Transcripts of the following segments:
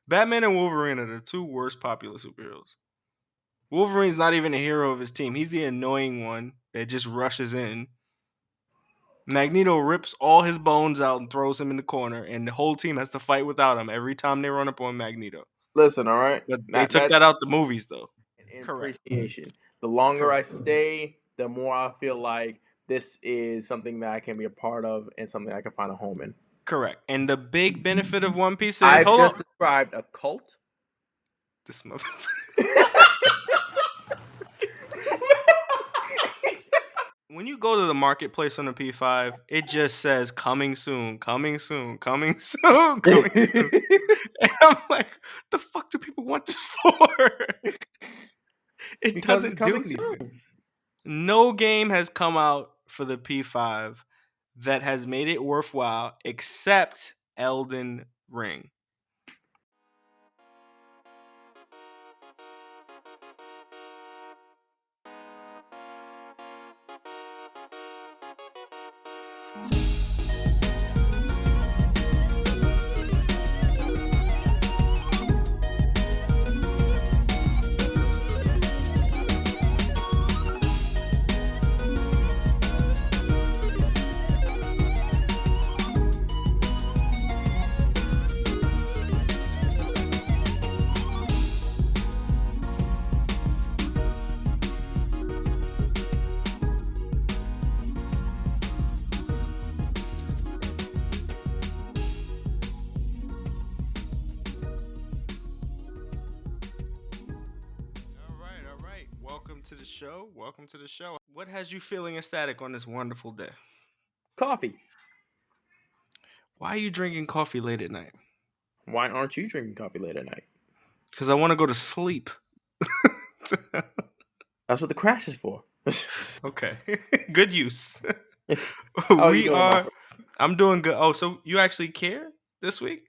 Batman and Wolverine are the two worst popular superheroes. Wolverine's not even a hero of his team. He's the annoying one that just rushes in. Magneto rips all his bones out and throws him in the corner, and the whole team has to fight without him every time they run up on Magneto. Listen, all right. But they took that out the movies, though. In Correct. appreciation. The longer Correct. I stay, the more I feel like this is something that I can be a part of and something I can find a home in. Correct. And the big benefit of One Piece is I've just described a cult. This motherfucker. When you go to the marketplace on the P5, it just says coming soon, coming soon, coming soon, coming soon. And I'm like, the fuck do people want this for? It Because doesn't it's coming do anything. soon. No game has come out for the P5 that has made it worthwhile except Elden Ring. All right. Welcome to the show. Welcome to the show. What has you feeling ecstatic on this wonderful day? Coffee. Why are you drinking coffee late at night? Why aren't you drinking coffee late at night? Because I want to go to sleep. That's what the crash is for. Okay. Good use. How are you doing, I'm doing good. Oh, so you actually care this week?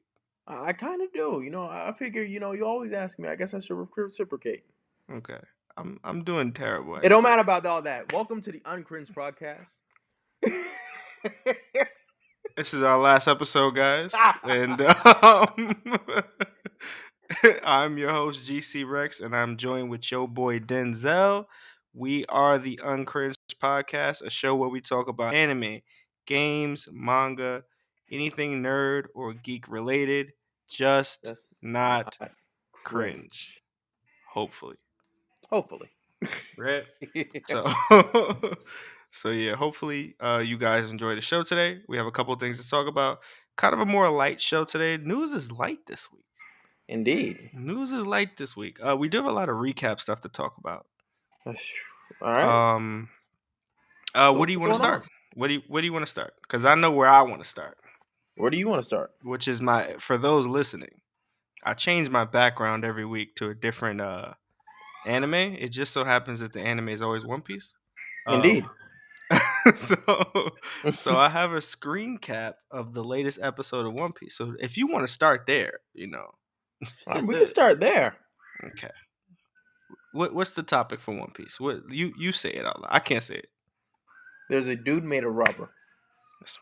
I kind of do. I figure, you always ask me. I guess I should reciprocate. Okay. I'm doing terrible. It don't matter about all that. Welcome to the Uncringed Podcast. This is our last episode, guys. And I'm your host, GC Rex, and I'm joined with your boy, Denzel. We are the Uncringed Podcast, a show where we talk about anime, games, manga, anything nerd or geek related, just not cringe. Hopefully. Right? So yeah, hopefully you guys enjoy the show today. We have a couple of things to talk about. Kind of a more light show today. News is light this week. Indeed. News is light this week. We do have a lot of recap stuff to talk about. All right. What do you want to start? Where do you want to start? Because I know where I want to start. Where do you want to start? Which is for those listening, I change my background every week to a different anime. It just so happens that the anime is always One Piece. Indeed. So I have a screen cap of the latest episode of One Piece. So if you want to start there, we can start there. Okay. What's the topic for One Piece? What you say it out loud. I can't say it. There's a dude made of rubber. This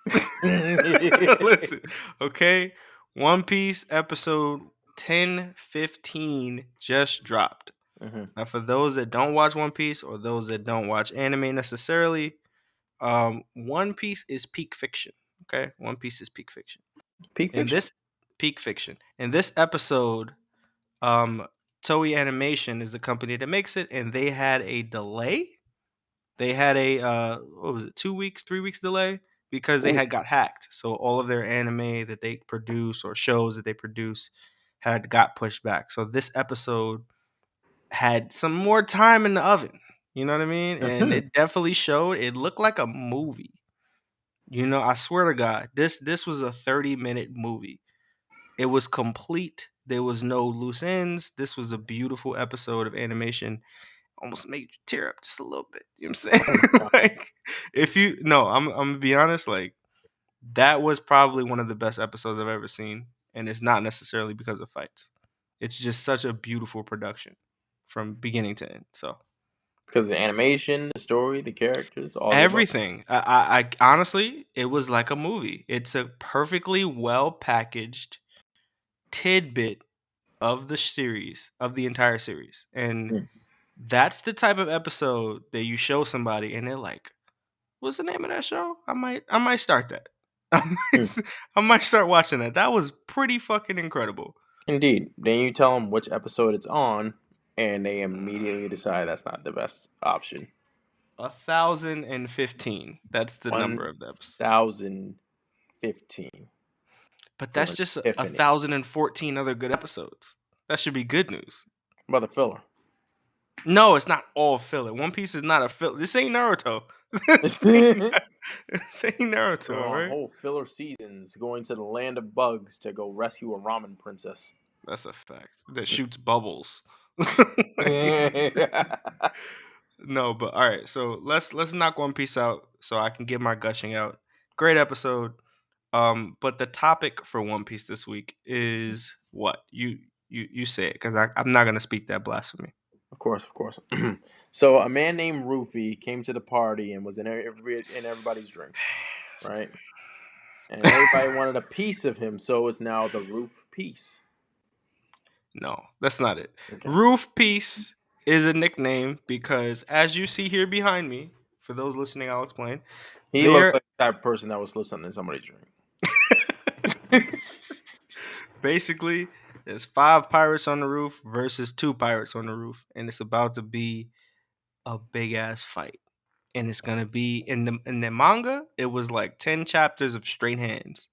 motherfucker. Listen, okay. One Piece episode 10-15 just dropped. Mm-hmm. Now, for those that don't watch One Piece or those that don't watch anime necessarily, One Piece is peak fiction. Okay, One Piece is peak fiction. Peak fiction. In this episode, Toei Animation is the company that makes it, and they had a delay. They had a 2 weeks, 3 weeks delay because they had got hacked. So all of their anime that they produce or shows that they produce had got pushed back. So this episode had some more time in the oven. You know what I mean? And it definitely showed. It looked like a movie. I swear to God, this was a 30-minute movie. It was complete. There was no loose ends. This was a beautiful episode of animation. Almost made you tear up just a little bit. You know what I'm saying? Like, I'm gonna be honest. Like, that was probably one of the best episodes I've ever seen, and it's not necessarily because of fights. It's just such a beautiful production from beginning to end. So because of the animation, the story, the characters, all everything. I honestly, it was like a movie. It's a perfectly well packaged tidbit of the series, of the entire series. And that's the type of episode that you show somebody and they're like, what's the name of that show? I might start that. I might start watching that. That was pretty fucking incredible. Indeed. Then you tell them which episode it's on, and they immediately decide that's not the best option. 1,015. That's the number of the episode. 1,015. But that's just 1,014 other good episodes. That should be good news. About the filler. No, it's not all filler. One Piece is not a filler. This ain't Naruto. This ain't Naruto, right? Whole filler seasons going to the land of bugs to go rescue a ramen princess. That's a fact. That shoots bubbles. No, but all right. So let's knock One Piece out so I can get my gushing out. Great episode. But the topic for One Piece this week is what? You say it, because I'm not gonna speak that blasphemy. Of course. So a man named Rufy came to the party and was in everybody's drinks, right? And everybody wanted a piece of him, so it's now the Roof Piece. No, that's not it. Okay. Roof Piece is a nickname because, as you see here behind me, for those listening, I'll explain. He looks like the type of person that would slip something in somebody's drink. Basically, there's 5 pirates on the roof versus 2 pirates on the roof, and it's about to be a big ass fight. And it's gonna be in the manga. It was like 10 chapters of straight hands,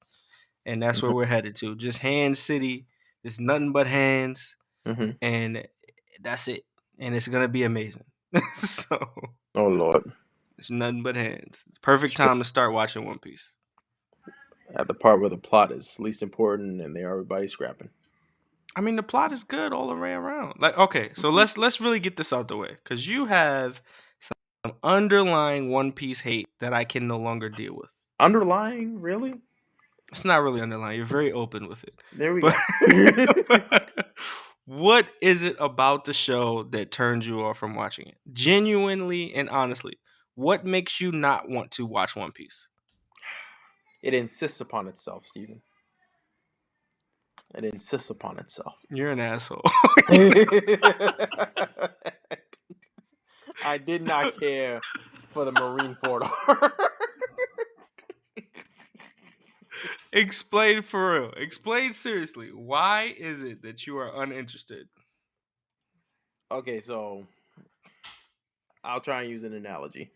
and that's where we're headed to. Just Hand City. There's nothing but hands, and that's it. And it's gonna be amazing. So, oh Lord, it's nothing but hands. Perfect time to start watching One Piece. At the part where the plot is least important and everybody's scrapping. I mean, the plot is good all the way around. Like, okay, so let's really get this out the way, because you have some underlying One Piece hate that I can no longer deal with. Underlying, really? It's not really underlying. You're very open with it. There we go. What is it about the show that turns you off from watching it? Genuinely and honestly, what makes you not want to watch One Piece? It insists upon itself, Steven. It insists upon itself. You're an asshole. I did not care for the Marine Corridor. Explain for real. Explain seriously. Why is it that you are uninterested? Okay, so I'll try and use an analogy.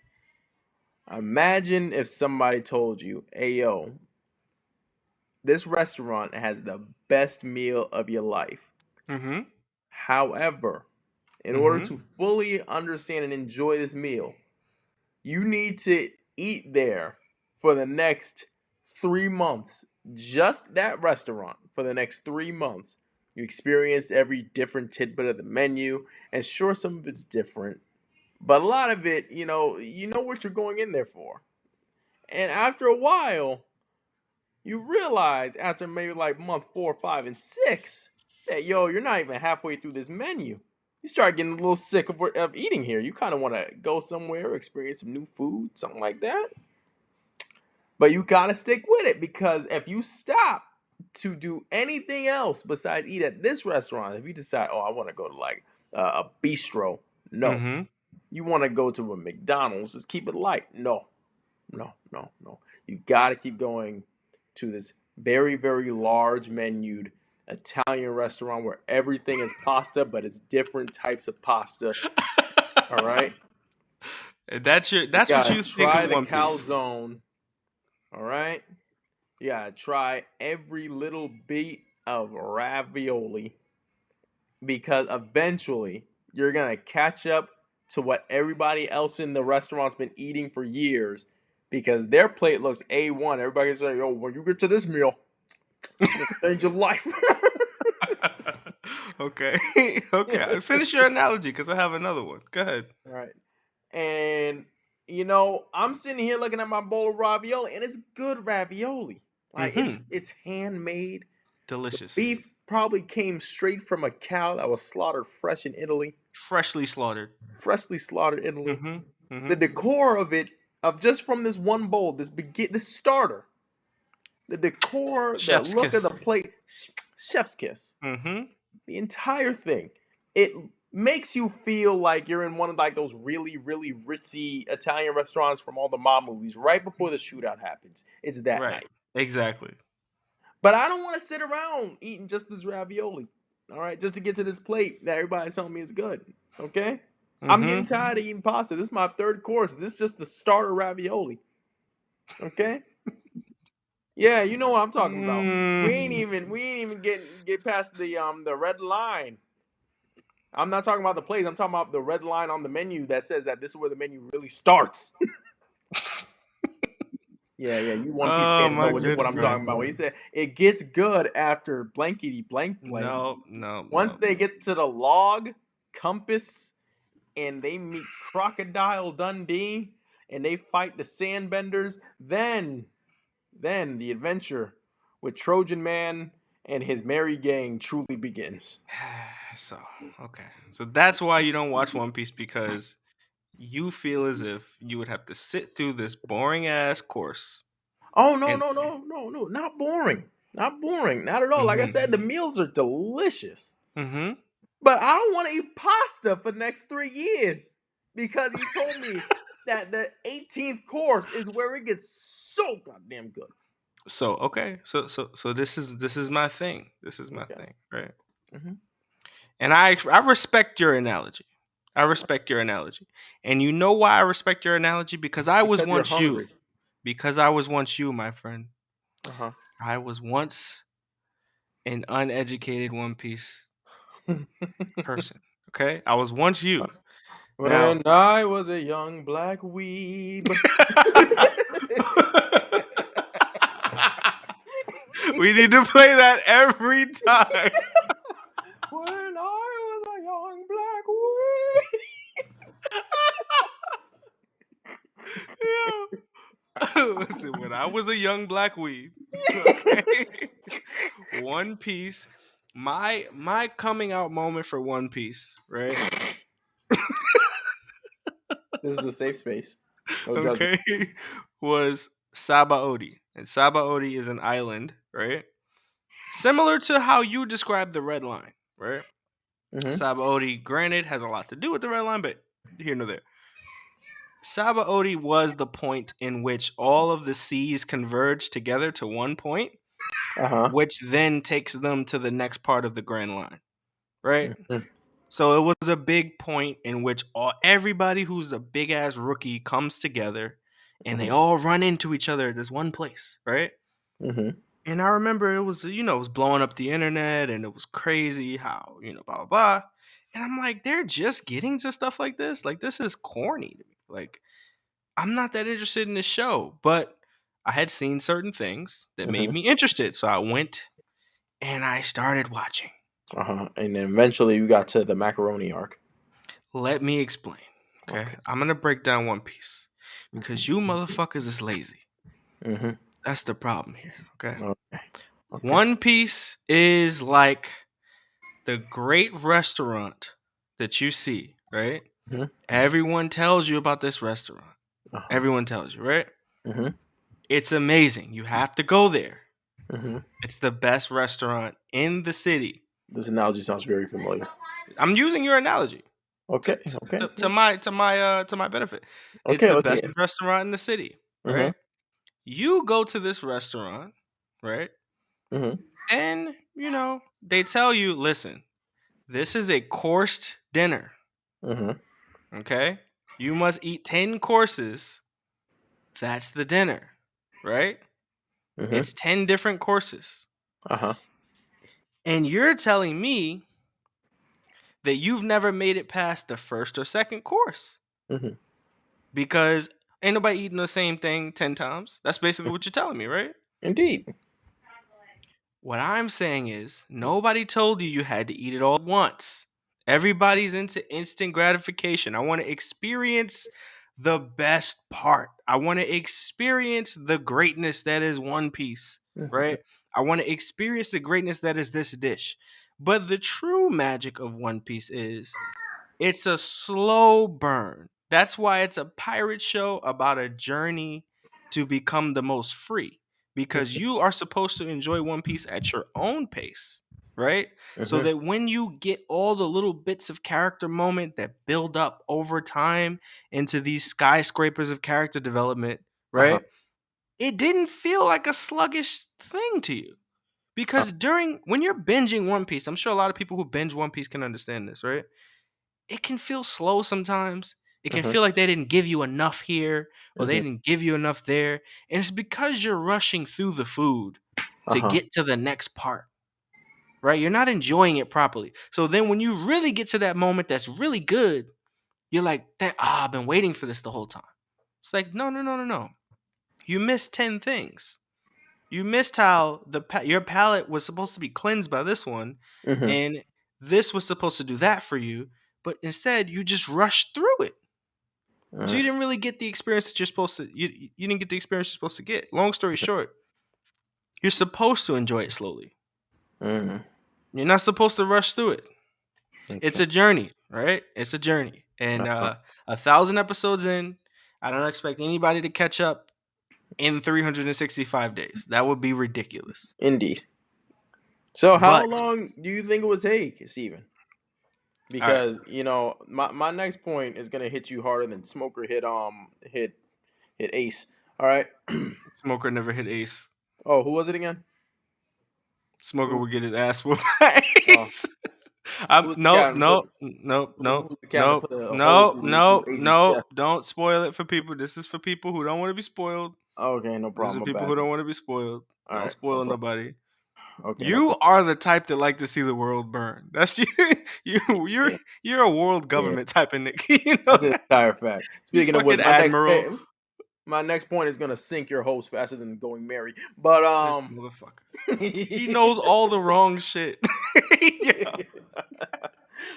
Imagine if somebody told you, hey, yo, this restaurant has the best meal of your life. Mm-hmm. However, in order to fully understand and enjoy this meal, you need to eat there for the next 3 months. Just that restaurant for the next 3 months. You experience every different tidbit of the menu. And sure, some of it's different. But a lot of it, you know what you're going in there for. And after a while, you realize after maybe like month 4, 5, and 6 that, you're not even halfway through this menu. You start getting a little sick of eating here. You kind of want to go somewhere, experience some new food, something like that. But you got to stick with it, because if you stop to do anything else besides eat at this restaurant, if you decide, I want to go to like a bistro, no. Mm-hmm. You want to go to a McDonald's, just keep it light. No. You got to keep going to this very, very large menued Italian restaurant where everything is pasta, but it's different types of pasta. All right? That's what you think of One Piece. Try the calzone. All right? You got to try every little bit of ravioli, because eventually you're going to catch up to what everybody else in the restaurant's been eating for years, because their plate looks A1. Everybody can say, yo, when you get to this meal, it'll change your life. Okay. Finish your analogy, because I have another one. Go ahead. All right. And, I'm sitting here looking at my bowl of ravioli, and it's good ravioli. Like, it's handmade. Delicious. The beef probably came straight from a cow that was slaughtered fresh in Italy. Freshly slaughtered in Italy. The decor of it, just from this one bowl, this starter. The decor, the look of the plate, Chef's kiss. Mm-hmm. The entire thing. It makes you feel like you're in one of like those really, really ritzy Italian restaurants from all the mob movies right before the shootout happens. It's that Right. night. Exactly. But I don't want to sit around eating just this ravioli. All right, just to get to this plate that everybody's telling me is good. Okay? I'm getting Mm-hmm. tired of eating pasta. This is my third course. This is just the starter ravioli. Okay? Yeah, you know what I'm talking about. We ain't even get past the red line. I'm not talking about the plays. I'm talking about the red line on the menu that says that this is where the menu really starts. Yeah, you One Piece Oh fans know my what good I'm talking friend. about. When he said it gets good after blankety blank blank. No, no, Once no. they get to the log, compass, and they meet Crocodile Dundee, and they fight the Sandbenders, then the adventure with Trojan Man and his merry gang truly begins. So, okay. So that's why you don't watch One Piece, because you feel as if you would have to sit through this boring ass course. Oh no, And not boring. Not boring. Not at all. Like I mm-hmm. said, the meals are delicious. Mm-hmm. But I don't want to eat pasta for the next 3 years because he told me that the 18th course is where it gets so goddamn good. So okay. So this is my thing. This is my Okay. thing, right? Mm-hmm. And I respect your analogy. I respect your analogy. And you know why I respect your analogy? Because I was Because you're once you. hungry. Because I was once you, my friend. Uh I was once an uneducated One Piece huh. person. Okay? I was once you. Now When I was a young black weeb. we need to play that every time. When I was a young black weeb. Yeah. Listen, when I was a young black weeb, okay, One Piece, my coming out moment for One Piece, right? This is a safe space. No judgment. Okay, was Sabaody, and Sabaody is an island, right? Similar to how you described the Red Line, right? Mm-hmm. Sabaody, granted, has a lot to do with the Red Line, but here nor there. Sabaody was the point in which all of the seas converge together to one point, Uh which then takes them to the next part of the Grand Line, right? huh. So it was a big point in which everybody who's a big ass rookie comes together, and they all run into each other at this one place, right? Mm-hmm. And I remember it was, it was blowing up the internet, and it was crazy how, blah, blah, blah. And I'm like, they're just getting to stuff like this? Like, this is corny to me. Like, I'm not that interested in this show, but I had seen certain things that made Mm-hmm. me interested. So I went and I started watching. And then eventually we got to the macaroni arc. Let me explain. Okay. Okay. I'm going to break down One Piece because you motherfuckers is lazy. Mm-hmm. That's the problem here. Okay. Okay. One Piece is like the great restaurant that you see, right? Mm-hmm. Everyone tells you about this restaurant. Uh-huh. Everyone tells you, right? Mm-hmm. It's amazing. You have to go there. Mm-hmm. It's the best restaurant in the city. This analogy sounds very familiar. I'm using your analogy to, Okay. to, Okay. to, to my to my benefit. It's Okay. the Let's best hear. restaurant in the city, Mm-hmm. right? You go to this restaurant, right? Mm-hmm. And they tell you, listen, this is a coursed dinner. Mm-hmm. Okay? You must eat 10 courses. That's the dinner, right? Mm-hmm. It's 10 different courses. Uh-huh. And you're telling me that you've never made it past the first or second course Mm-hmm. because ain't nobody eating the same thing 10 times. That's basically what you're telling me, right? Indeed. What I'm saying is nobody told you had to eat it all at once. Everybody's into instant gratification. I want to experience the best part. I want to experience the greatness that is One Piece, Mm-hmm. right? I want to experience the greatness that is this dish. But the true magic of One Piece is it's a slow burn. That's why it's a pirate show about a journey to become the most free. Because you are supposed to enjoy One Piece at your own pace. right? So that when you get all the little bits of character moment that build up over time into these skyscrapers of character development, right? It didn't feel like a sluggish thing to you. Because when you're binging One Piece, I'm sure a lot of people who binge One Piece can understand this, right? It can feel slow sometimes. It can feel like they didn't give you enough here or they didn't give you enough there. And it's because you're rushing through the food to get to the next part, right? You're not enjoying it properly. So then when you really get to that moment that's really good, you're like, I've been waiting for this the whole time. It's like, no. You missed 10 things. You missed how your palate was supposed to be cleansed by this one, and this was supposed to do that for you, but instead you just rushed through it. So you didn't really get the experience that you're supposed to. You didn't get the experience you're supposed to get. Long story short, you're supposed to enjoy it slowly. You're not supposed to rush through it. It's a journey, right? It's a journey, and 1,000 episodes in, I don't expect anybody to catch up in 365 days. That would be ridiculous. Indeed. So how long do you think it would take, Steven? Because my next point is gonna hit you harder than Smoker hit Ace. All right. Smoker never hit Ace. Oh, who was it again? Smoker would get his ass whooped by Ace. No. Don't spoil it for people. This is for people who don't want to be spoiled. Okay, no problem. These are people who don't want to be spoiled. Don't spoil nobody. Okay. You are the type that like to see the world burn. That's you. You're a world government type of nigga. You know that's an entire fact. Speaking of which, my next point is gonna sink your host faster than going Mary. But this motherfucker, he knows all the wrong shit.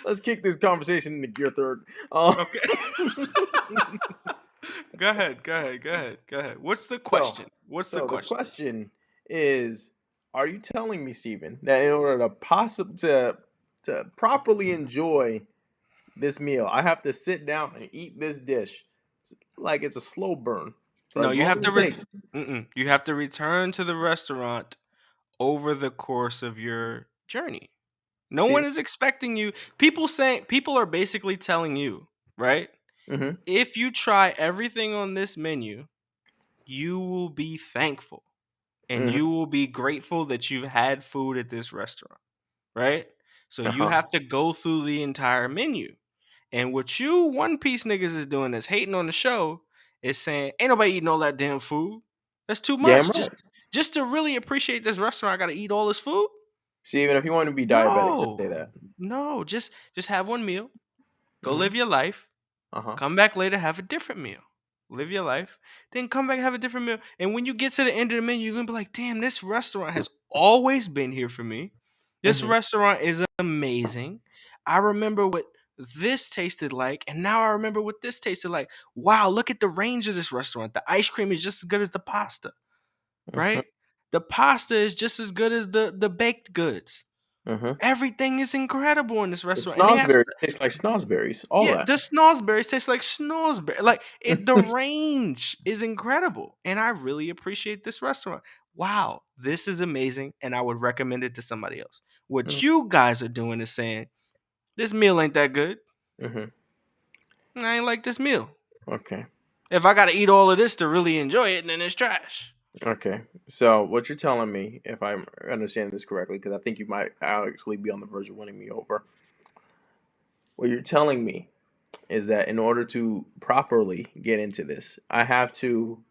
Let's kick this conversation into gear third. Okay. Go ahead. What's the question? The question is, are you telling me, Steven, that in order to properly enjoy this meal, I have to sit down and eat this dish like it's a slow burn? No, you have to you have to return to the restaurant over the course of your journey. No one is expecting you. People are basically telling you, right? If you try everything on this menu, you will be thankful and you will be grateful that you've had food at this restaurant, right? So you have to go through the entire menu. And what you One Piece niggas is doing is hating on the show is saying, ain't nobody eating all that damn food. That's too much. Right. Just to really appreciate this restaurant, I gotta eat all this food. See, even if you want to be diabetic, just say that. No, just have one meal. Go live your life. Come back later, have a different meal. Live your life. Then come back and have a different meal. And when you get to the end of the menu, you're gonna be like, damn, this restaurant has always been here for me. This restaurant is amazing. I remember what this tasted like, and now I remember what this tasted like. Wow, look at the range of this restaurant. The ice cream is just as good as the pasta, right? The pasta is just as good as the baked goods. Everything is incredible in this restaurant. Snozzberries taste like snozzberries. The snozzberries taste like snozzberries. Like the range is incredible, and I really appreciate this restaurant. Wow, this is amazing, and I would recommend it to somebody else. What you guys are doing is saying, this meal ain't that good. I ain't like this meal. Okay. If I gotta eat all of this to really enjoy it, then it's trash. Okay. So what you're telling me, if I'm understanding this correctly, because I think you might actually be on the verge of winning me over. What you're telling me is that in order to properly get into this, I have to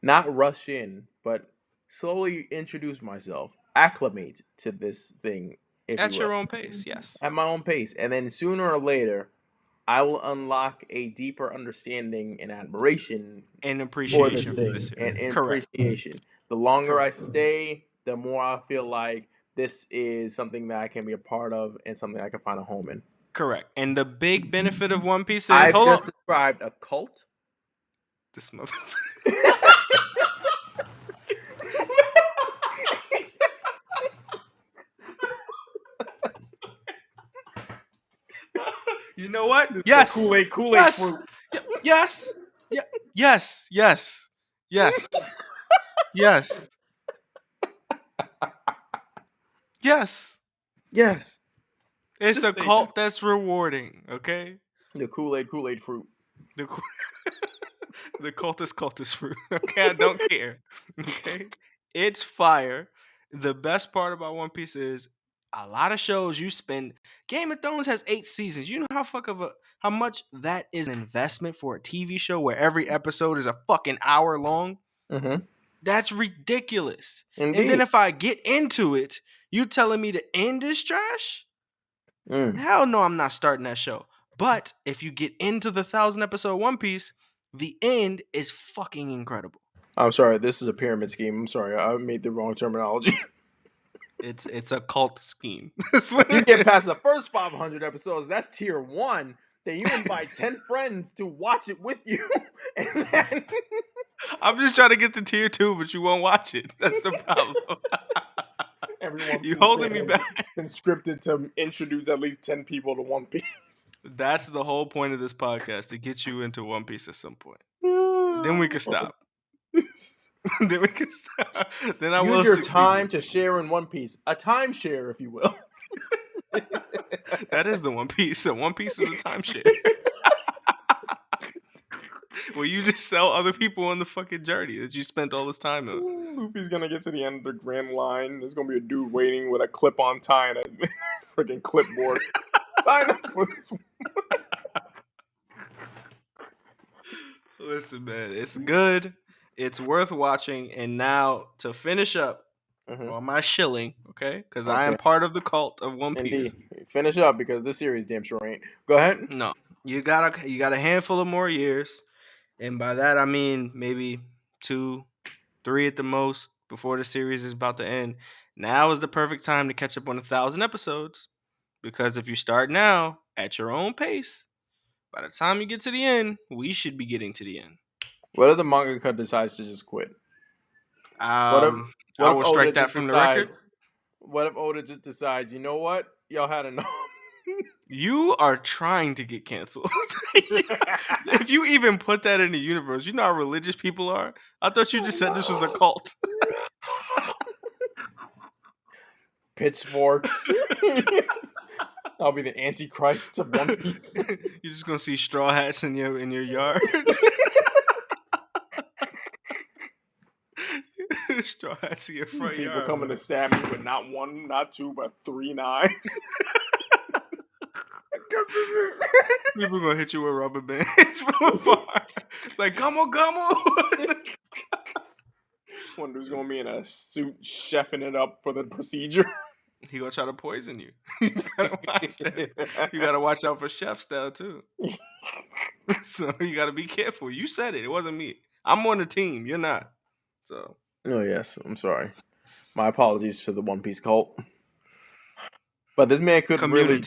not rush in, but slowly introduce myself, acclimate to this thing. At your own pace, yes. At my own pace. And then sooner or later, I will unlock a deeper understanding and admiration and appreciation for this thing. And appreciation. The longer I stay, the more I feel like this is something that I can be a part of and something I can find a home in. Correct. And the big benefit of One Piece is I've just described a cult. This motherfucker. You know what? Yes. Kool-Aid. Yes. Yes. Yes. Yes. Yes. Yes. Yes. Yes. It's Just a say cult yes. that's rewarding, okay? The Kool-Aid fruit. The, the cultist fruit. Okay, I don't care. Okay? It's fire. The best part about One Piece is a lot of shows you spend. Game of Thrones has 8 seasons. You know how much that is an investment for a TV show where every episode is a fucking hour long? Mm-hmm. That's ridiculous. And then Indeed. if I get into it, you telling me to end this trash? Mm. Hell no, I'm not starting that show. But if you get into the 1,000 episode One Piece, the end is fucking incredible. I'm sorry, this is a pyramid scheme. I'm sorry, I made the wrong terminology. It's a cult scheme. That's what You it get is. past the first 500 episodes, that's tier 1. Then you invite 10 friends to watch it with you. And then I'm just trying to get to tier 2, but you won't watch it. That's the problem. every One You Piece holding fan me has back. been scripted to introduce at least 10 people to One Piece. That's the whole point of this podcast, to get you into One Piece at some point. Then we can stop. Then we can stop. Then I Use will your succeed. time to share in One Piece. A timeshare, if you will. That is the One Piece. So One Piece is a timeshare. Well, you just sell other people on the fucking journey that you spent all this time on. Luffy's gonna get to the end of the grand line. There's gonna be a dude waiting with a clip-on tie and a freaking clipboard. Sign up for this one. Listen, man, it's good. It's worth watching. And now to finish up on my shilling, okay? Because I am part of the cult of One Piece. Indeed. Finish up because this series damn sure ain't. Go ahead. No, you got a handful of more years, and by that I mean maybe 2, 3 at the most before the series is about to end. Now is the perfect time to catch up on 1,000 episodes, because if you start now at your own pace, by the time you get to the end, we should be getting to the end. What if the mangaka decides to just quit? I will strike that from the record. What if Oda just decides, you know what? Y'all had enough. You are trying to get canceled. If you even put that in the universe, you know how religious people are? I thought you just said this was a cult. Pitchforks. I'll be the Antichrist of One Piece. You're just gonna see straw hats in your yard. Straw hats in your front People yard. coming to stab me with not 1, not 2, but 3 knives. People gonna hit you with rubber bands from afar. Like, come on. One dude's gonna be in a suit, chefing it up for the procedure. He gonna try to poison you. You gotta watch that. You gotta watch out for chef style too. So you gotta be careful. You said it. It wasn't me. I'm on the team. You're not. So. Oh yes, I'm sorry. My apologies to the One Piece cult. But this man could really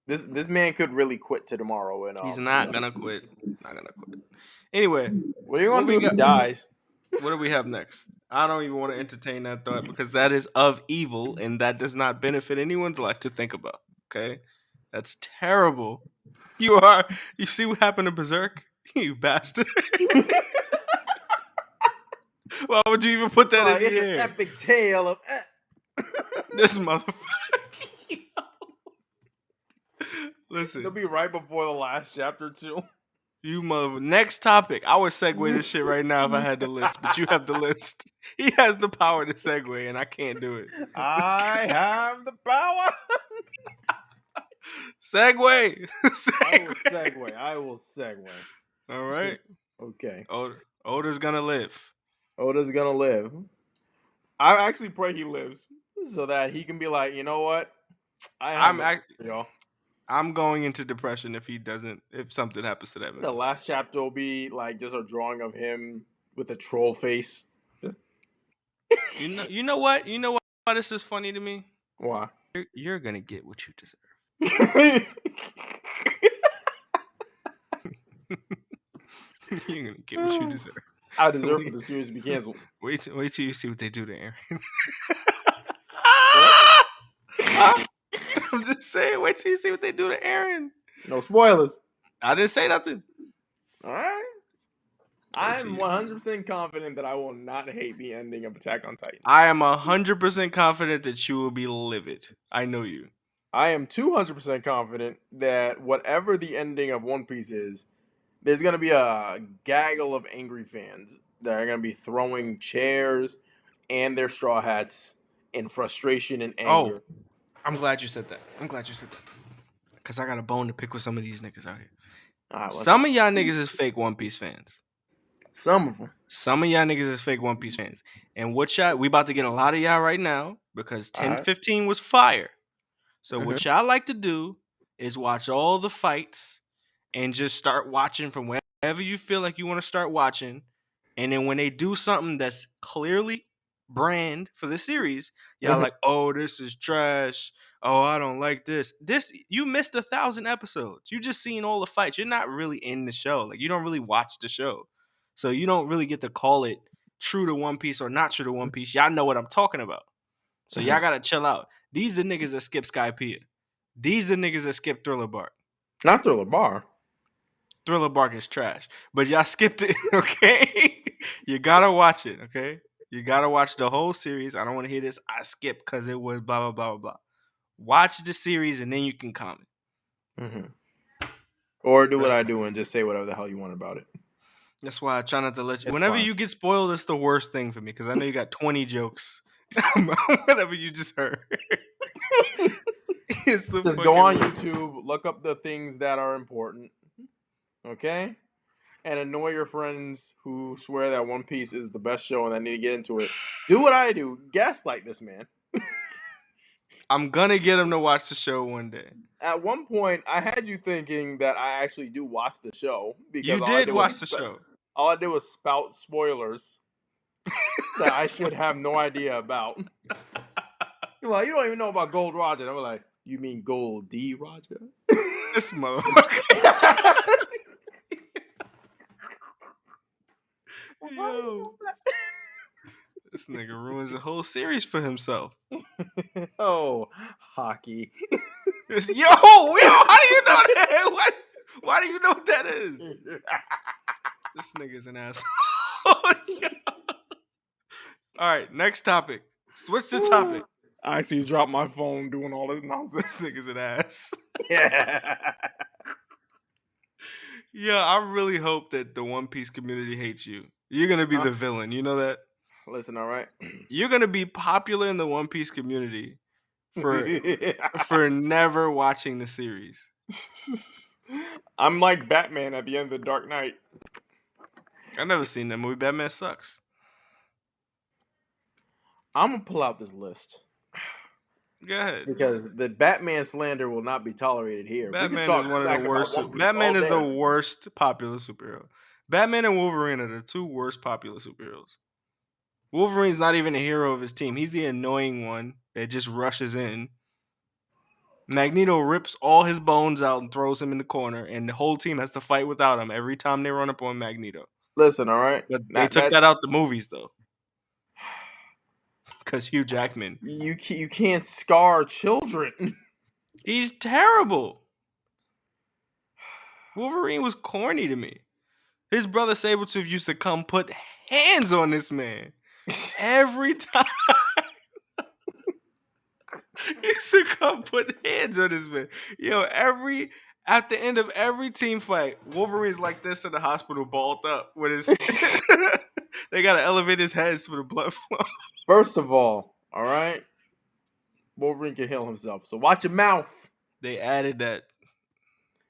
this man could really quit to tomorrow. And he's not gonna quit. Not gonna quit. Anyway, what are you gonna do if he dies? What do we have next? I don't even want to entertain that thought, because that is of evil and that does not benefit anyone's life to think about. Okay, that's terrible. You see what happened to Berserk? You bastard. Why would you even put that in It's the an air? epic tale of This motherfucker. Listen, it'll be right before the last chapter too. You mother. Next topic. I would segue this shit right now if I had the list, but you have the list. He has the power to segue, and I can't do it. I have the power. Segue. I will segue. All right. Okay. Oda's gonna live. Oda's gonna live. I actually pray he lives so that he can be like, you know what? I'm going into depression if something happens to that movie. The last chapter will be like just a drawing of him with a troll face. You know what? You know why this is funny to me? Why? You're gonna get what you deserve. You're gonna get what you deserve. I deserve for the series to be canceled. Wait till you see what they do to Aaron. I'm just saying, wait till you see what they do to Aaron. No spoilers. I didn't say nothing. All right. I'm 100% confident that I will not hate the ending of Attack on Titan. I am 100% confident that you will be livid. I know you. I am 200% confident that whatever the ending of One Piece is, there's going to be a gaggle of angry fans that are going to be throwing chairs and their straw hats in frustration and Oh, anger. I'm glad you said that. Because I got a bone to pick with some of these niggas out here. All right, Some of y'all niggas is fake One Piece fans. Some of them. Some of y'all niggas is fake One Piece fans. And what y'all, we about to get a lot of y'all right now because 10-15 was fire. So what y'all like to do is watch all the fights and just start watching from wherever you feel like you want to start watching. And then when they do something that's clearly brand for the series, y'all like, oh, this is trash. Oh, I don't like this. You missed 1,000 episodes. You just seen all the fights. You're not really in the show. Like, you don't really watch the show. So you don't really get to call it true to One Piece or not true to One Piece. Y'all know what I'm talking about. So y'all gotta chill out. These are niggas that skip Skypiea. These are niggas that skip Thriller Bark. Not Thriller Bar. Thriller Bark is trash. But y'all skipped it, okay? You gotta watch it, okay? You gotta watch the whole series. I don't want to hear this. I skipped because it was blah, blah, blah, blah, blah. Watch the series and then you can comment. Or do what I do and just say whatever the hell you want about it. That's why I try not to let you. It's Whenever fine. you get spoiled, it's the worst thing for me because I know you got 20 jokes. Whatever you just heard. Just go on YouTube, look up the things that are important, okay? And annoy your friends who swear that One Piece is the best show and that need to get into it. Do what I do. Gaslight this man. I'm gonna get him to watch the show one day. At one point, I had you thinking that I actually do watch the show because you did watch the show. All I did was spout spoilers that I should have no idea about. You're like, you don't even know about Gold Roger. I'm like, you mean Gold D Roger? This motherfucker. Yo. This nigga ruins the whole series for himself. Oh, hockey. Yo, how do you know that? Why do you know what that is? This nigga's an asshole. All right, next topic. Switch the topic. I actually dropped my phone doing all this nonsense. This nigga's an ass. Yeah. Yeah, I really hope that the One Piece community hates you. You're gonna be the villain. You know that? Listen, all right. You're gonna be popular in the One Piece community for never watching the series. I'm like Batman at the end of the Dark Knight. I've never seen that movie. Batman sucks. I'm gonna pull out this list. Go ahead. Because the Batman slander will not be tolerated here. Batman is one of the worst. Batman is the worst popular superhero. Batman and Wolverine are the two worst popular superheroes. Wolverine's not even a hero of his team. He's the annoying one that just rushes in. Magneto rips all his bones out and throws him in the corner, and the whole team has to fight without him every time they run up on Magneto. Listen, all right? But they took that out the movies, though. Because Hugh Jackman. You can't scar children. He's terrible. Wolverine was corny to me. His brother Sabretooth used to come put hands on this man. Every time. He used to come put hands on this man. Yo, at the end of every team fight, Wolverine's like this in the hospital, balled up with his. They gotta elevate his head for the blood flow. First of all right, Wolverine can heal himself, so watch your mouth. They added that.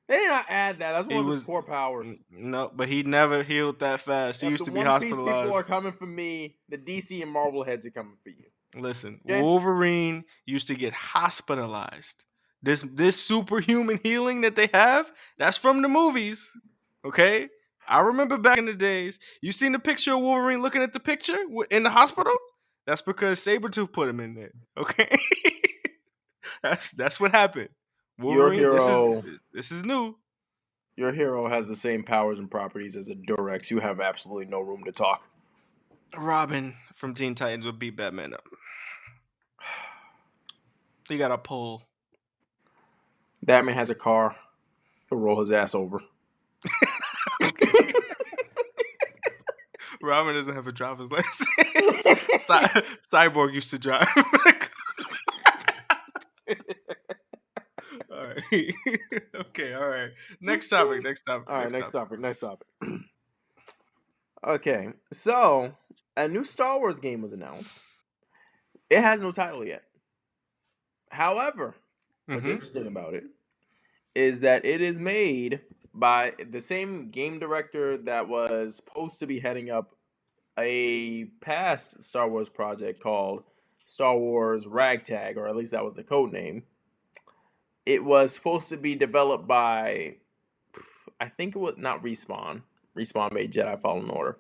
They did not add that. That's one of his core powers. No, but he never healed that fast. He used to be hospitalized. People are coming for me. The DC and Marvel heads are coming for you. Listen, okay? Wolverine used to get hospitalized. This superhuman healing that they have, that's from the movies. Okay? I remember back in the days, you seen the picture of Wolverine looking at the picture in the hospital? That's because Sabretooth put him in there. Okay? That's what happened. Wolverine, your hero, this is new. Your hero has the same powers and properties as a Durex. You have absolutely no room to talk. Robin from Teen Titans would beat Batman up. He got a pole. Batman has a car. He'll roll his ass over. Robin doesn't have a driver's license. Cyborg used to drive. All right. Okay. All right. Next topic. Next topic. All right, Next next topic. topic. Next topic. Okay, so a new Star Wars game was announced. It has no title yet. However, what's Mm-hmm. interesting about it is that it is made by the same game director that was supposed to be heading up a past Star Wars project called Star Wars Ragtag, or at least that was the code name. It was supposed to be developed by, I think it was not Respawn. Respawn made Jedi Fallen Order.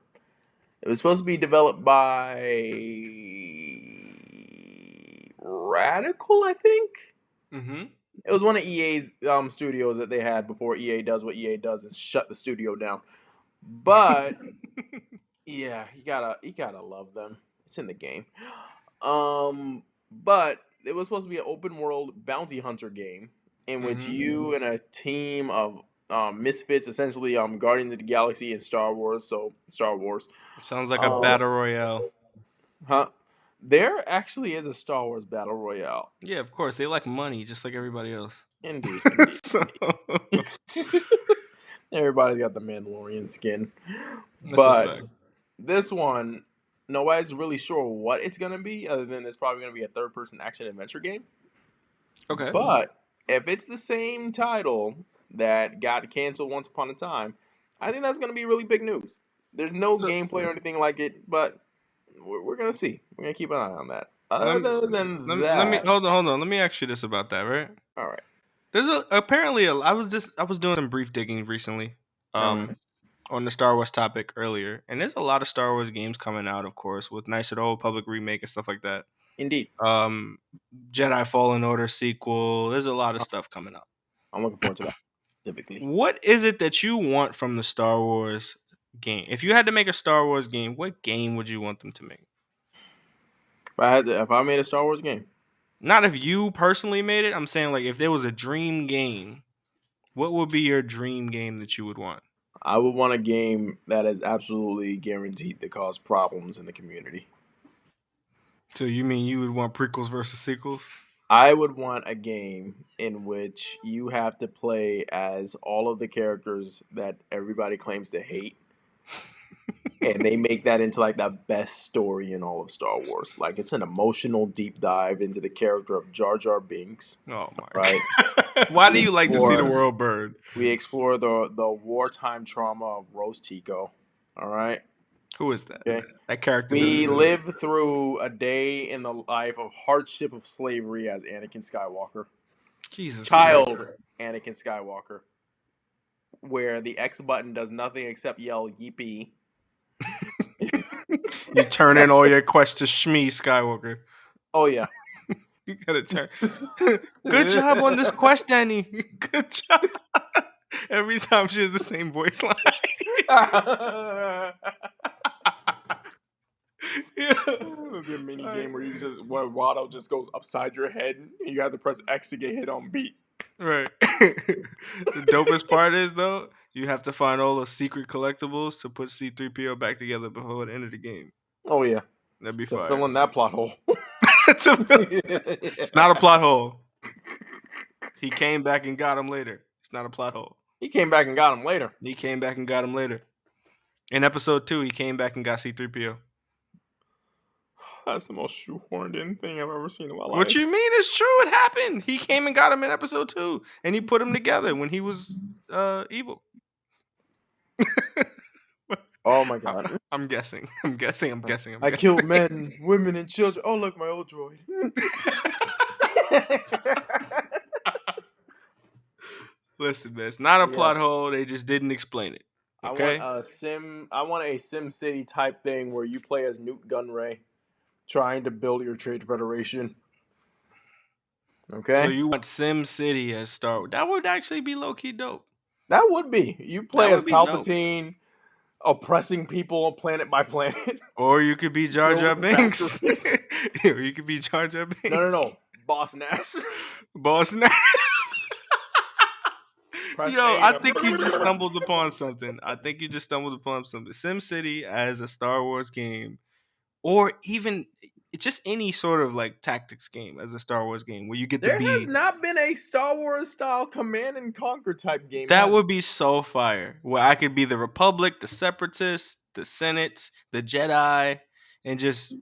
It was supposed to be developed by Radical, I think. Mm-hmm. It was one of EA's studios that they had before EA does what EA does and shut the studio down. But yeah, you gotta love them. It's in the game. But it was supposed to be an open world bounty hunter game in which Mm-hmm. you and a team of misfits, essentially Guardians of the Galaxy and Star Wars. So Star Wars, Sounds like a um, battle royale. huh? There actually is a Star Wars battle royale. Yeah, of course. They like money, just like everybody else. Indeed, indeed, So indeed. Everybody's got the Mandalorian skin, that's a but fact. this one, nobody's really sure what it's gonna be, other than it's probably gonna be a third-person action adventure game. Okay. But if it's the same title that got canceled once upon a time, I think that's gonna be really big news. There's no So gameplay or anything like it, but we're gonna see. We're gonna keep an eye on that. let me Other than let me that, hold on. Let me ask you this about that, right? all right, There's I was doing some brief digging recently, all right, on the Star Wars topic earlier, and there's a lot of Star Wars games coming out, of course, with Nice and Old Public remake and stuff like that. indeed. Um, Jedi Fallen Order sequel. There's a lot of stuff coming out. I'm looking forward to that. Typically, What is it that you want from the Star Wars game? If you had to make a Star Wars game, what game would you want them to make? if I made a Star Wars game, Not if you personally made it. I'm saying like if there was a dream game, what would be your dream game that you would want? I would want a game that is absolutely guaranteed to cause problems in the community. So you mean you would want prequels versus sequels? I would want a game in which you have to play as all of the characters that everybody claims to hate, and they make that into like the best story in all of Star Wars. Like it's an emotional deep dive into the character of Jar Jar Binks. Oh my Right? god! Why do you like to see the world burn? We explore the wartime trauma of Rose Tico. All right. Who is that? Okay. That character. We live through a day in the life of hardship of slavery as Anakin Skywalker. Jesus. Child Christ. Anakin Skywalker. Where the X button does nothing except yell yippee. You turn in all your quests to Shmi Skywalker. Oh yeah. You gotta turn. Good job on this quest, Danny. Good job. Every time she has the same voice line. Yeah. There'll be a mini game where where Watto just goes upside your head and you have to press X to get hit on beat. Right. The dopest part is though, you have to find all the secret collectibles to put C-3PO back together before the end of the game. Oh yeah. That'd be To fire. fill in that plot hole. It's not a plot hole. He came back and got him later. It's not a plot hole. He came back and got him later. He came back and got him later. In episode 2, he came back and got C-3PO. That's the most shoehorned in thing I've ever seen in my life. What you mean? It's true. It happened. He came and got him in episode 2, and he put them together when he was evil. Oh my god. I'm guessing. I killed men, women, and children. Oh look, my old droid. Listen, man, it's not a plot hole. They just didn't explain it. Okay. I want a Sim City type thing where you play as Newt Gunray, trying to build your trade federation. Okay. So you want Sim City as Star Wars? That would actually be low key dope. That would be. You play as Palpatine, oppressing people planet by planet. Or you could be Jar Jar Binks. You could be Jar Jar Binks. No. Boss Nass. Boss Nass. Yo, I think you just stumbled upon something. Sim City as a Star Wars game, or even just any sort of like tactics game as a Star Wars game where you get to There has be. not been a Star Wars style Command and Conquer type game. That would be so fire. Where I could be the Republic, the Separatists, the Senate, the Jedi, and just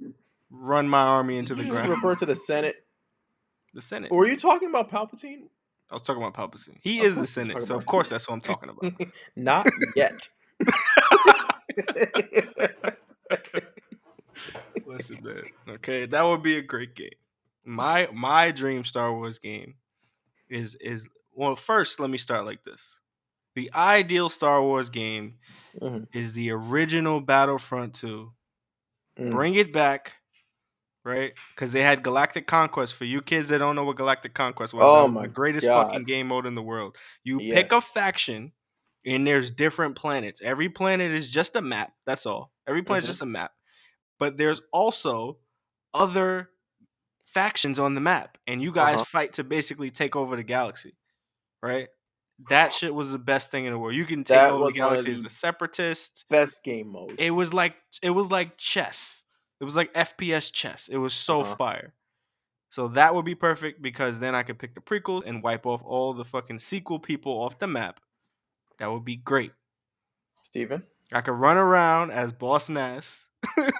run my army into the Did you just ground. refer to the Senate? The Senate. Or were you talking about Palpatine? I was talking about Palpatine. He Of is the course you're Senate, talking so about of course that's what I'm talking about. Not yet. Listen, man. Okay, that would be a great game. My dream Star Wars game is well. First, let me start like this. The ideal Star Wars game is the original Battlefront 2. Bring it back, right? Because they had Galactic Conquest. For you kids that don't know what Galactic Conquest was, that was the greatest fucking game mode in the world. You pick a faction, and there's different planets. Every planet is just a map. That's all. Every planet's just a map. But there's also other factions on the map, and you guys fight to basically take over the galaxy, right? That shit was the best thing in the world. You can take over the galaxy as a separatist. Best game modes. It was like chess. It was like FPS chess. It was so fire. So that would be perfect because then I could pick the prequels and wipe off all the fucking sequel people off the map. That would be great. Steven? I could run around as Boss Nass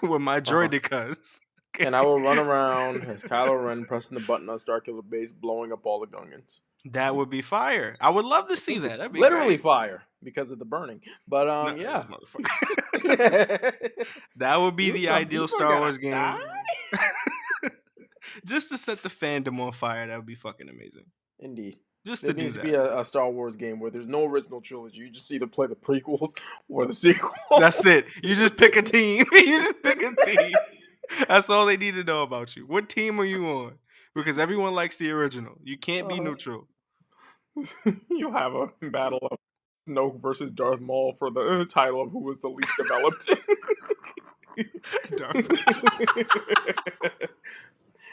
with my droidicas. Okay. And I will run around as Kylo Ren pressing the button on Starkiller Base, blowing up all the Gungans. That would be fire. I would love to see that. That'd be literally great. Fire because of the burning. But yeah. That would be the ideal Star Wars game. Just to set the fandom on fire, that would be fucking amazing. Indeed. Just there to needs do to that. be a Star Wars game where there's no original trilogy. You just either play the prequels or the sequel. That's it. You just pick a team. That's all they need to know about you. What team are you on? Because everyone likes the original. You can't be neutral. You'll have a battle of Snoke versus Darth Maul for the title of who was the least developed.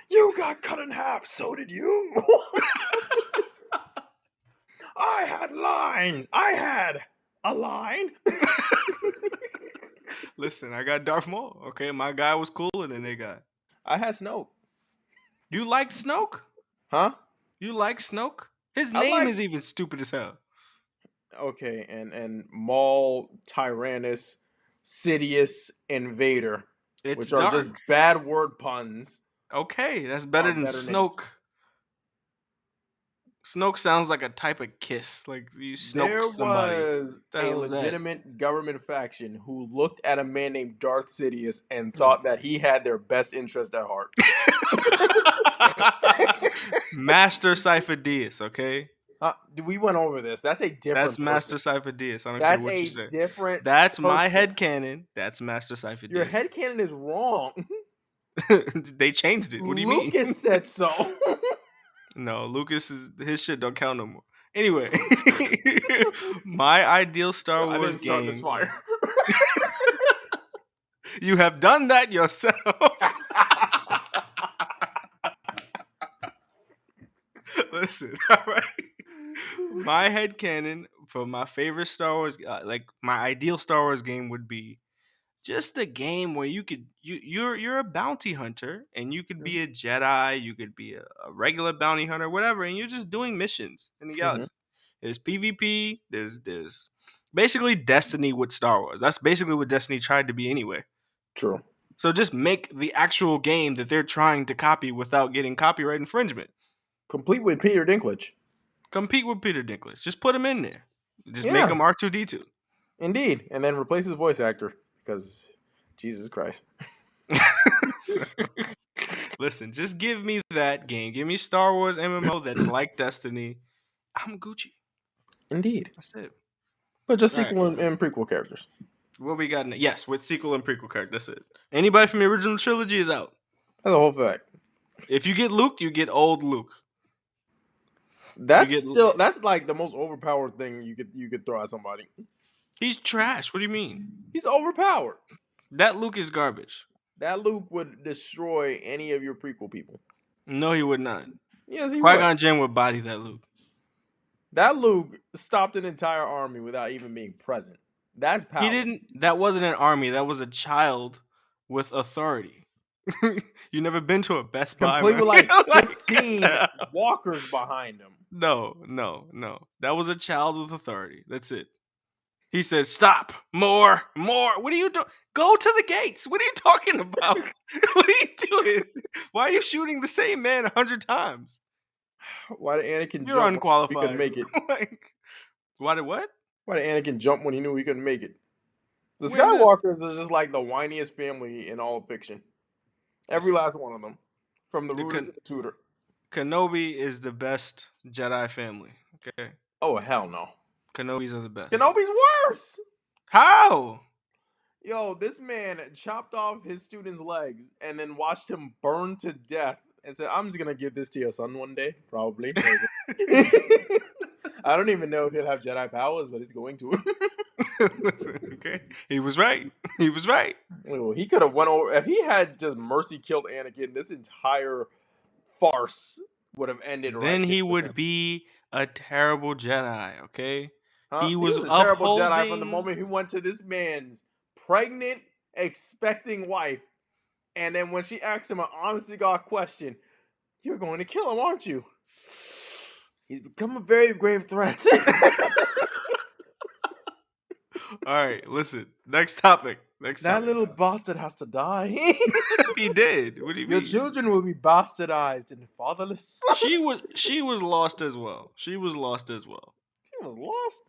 You got cut in half, so did you. I had lines. I had a line. Listen, I got Darth Maul. Okay, my guy was cooler than they got. I had Snoke. You liked Snoke? Huh? You like Snoke? His name is even stupid as hell. Okay, and Maul, Tyrannus, Sidious, and Vader, which are just bad word puns. Okay, that's better than Snoke. Names. Snoke sounds like a type of kiss. Like you snoke somebody. There was a legitimate government faction who looked at a man named Darth Sidious and thought that he had their best interest at heart. Master Cypher Diaz, okay? We went over this. That's a different That's Master person. Cypher Diaz. I don't care what you say. That's a different That's person. my headcanon. That's Master Cypher Diaz. Your headcanon is wrong. They changed it. What do you mean? Lucas said so. No, Lucas his shit don't count no more. Anyway, my ideal Star Wars game. This fire. You have done that yourself. Listen, all right. My headcanon for my favorite Star Wars, like my ideal Star Wars game would be just a game where you're a bounty hunter and you could be a Jedi, you could be a regular bounty hunter, whatever, and you're just doing missions in the galaxy. There's PvP, there's basically Destiny with Star Wars. That's basically what Destiny tried to be anyway. True. So just make the actual game that they're trying to copy without getting copyright infringement. Complete with Peter Dinklage. Compete with Peter Dinklage. Just put him in there. Just make him R2-D2. Indeed. And then replace his voice actor. Because, Jesus Christ. Listen, just give me that game. Give me Star Wars MMO that's like Destiny. I'm Gucci. Indeed. That's it. But just sequel and prequel characters. What we got? Yes, with sequel and prequel characters. That's it. Anybody from the original trilogy is out. That's a whole fact. If you get Luke, you get old Luke. That's like the most overpowered thing you could throw at somebody. He's trash. What do you mean? He's overpowered. That Luke is garbage. That Luke would destroy any of your prequel people. No, he would not. Yes, he Qui-Gon Jinn would body that Luke. That Luke stopped an entire army without even being present. That's power. He didn't. That wasn't an army. That was a child with authority. You never been to a Best Buy, complete man? with like Like, 15 walkers behind him. no. That was a child with authority. That's it. He said, "Stop! More! What are you doing? Go to the gates! What are you talking about? What are you doing? Why are you shooting the same man 100 times? Why did Anakin You're jump when he couldn't unqualified." make it? Like, why did what? Why did Anakin jump when he knew he couldn't make it? The When does Skywalkers are just like the whiniest family in all of fiction. Every listen? last one of them, from the The rooter to the tutor. Kenobi is the best Jedi family. Okay, Oh hell no! Kenobis are the best. Kenobi's worse. How? Yo, this man chopped off his student's legs and then watched him burn to death and said, "I'm just gonna give this to your son one day, probably." I don't even know if he'll have Jedi powers, but he's going to. Listen, okay, he was right. He was right. Well, he could have went over if he had just mercy killed Anakin. This entire farce would have ended right Then there he with him. would be a terrible Jedi. Okay, Huh? he He was was a terrible Jedi from the upholding. moment he went to this man's pregnant, expecting wife, and then when she asked him an honest to God question, "You're going to kill him, aren't you?" He's become a very grave threat. All right, listen. Next topic. That topic. little bastard has to die. He did. What do you Your mean? children will be bastardized and fatherless. She was lost as well. She was lost. She was lost.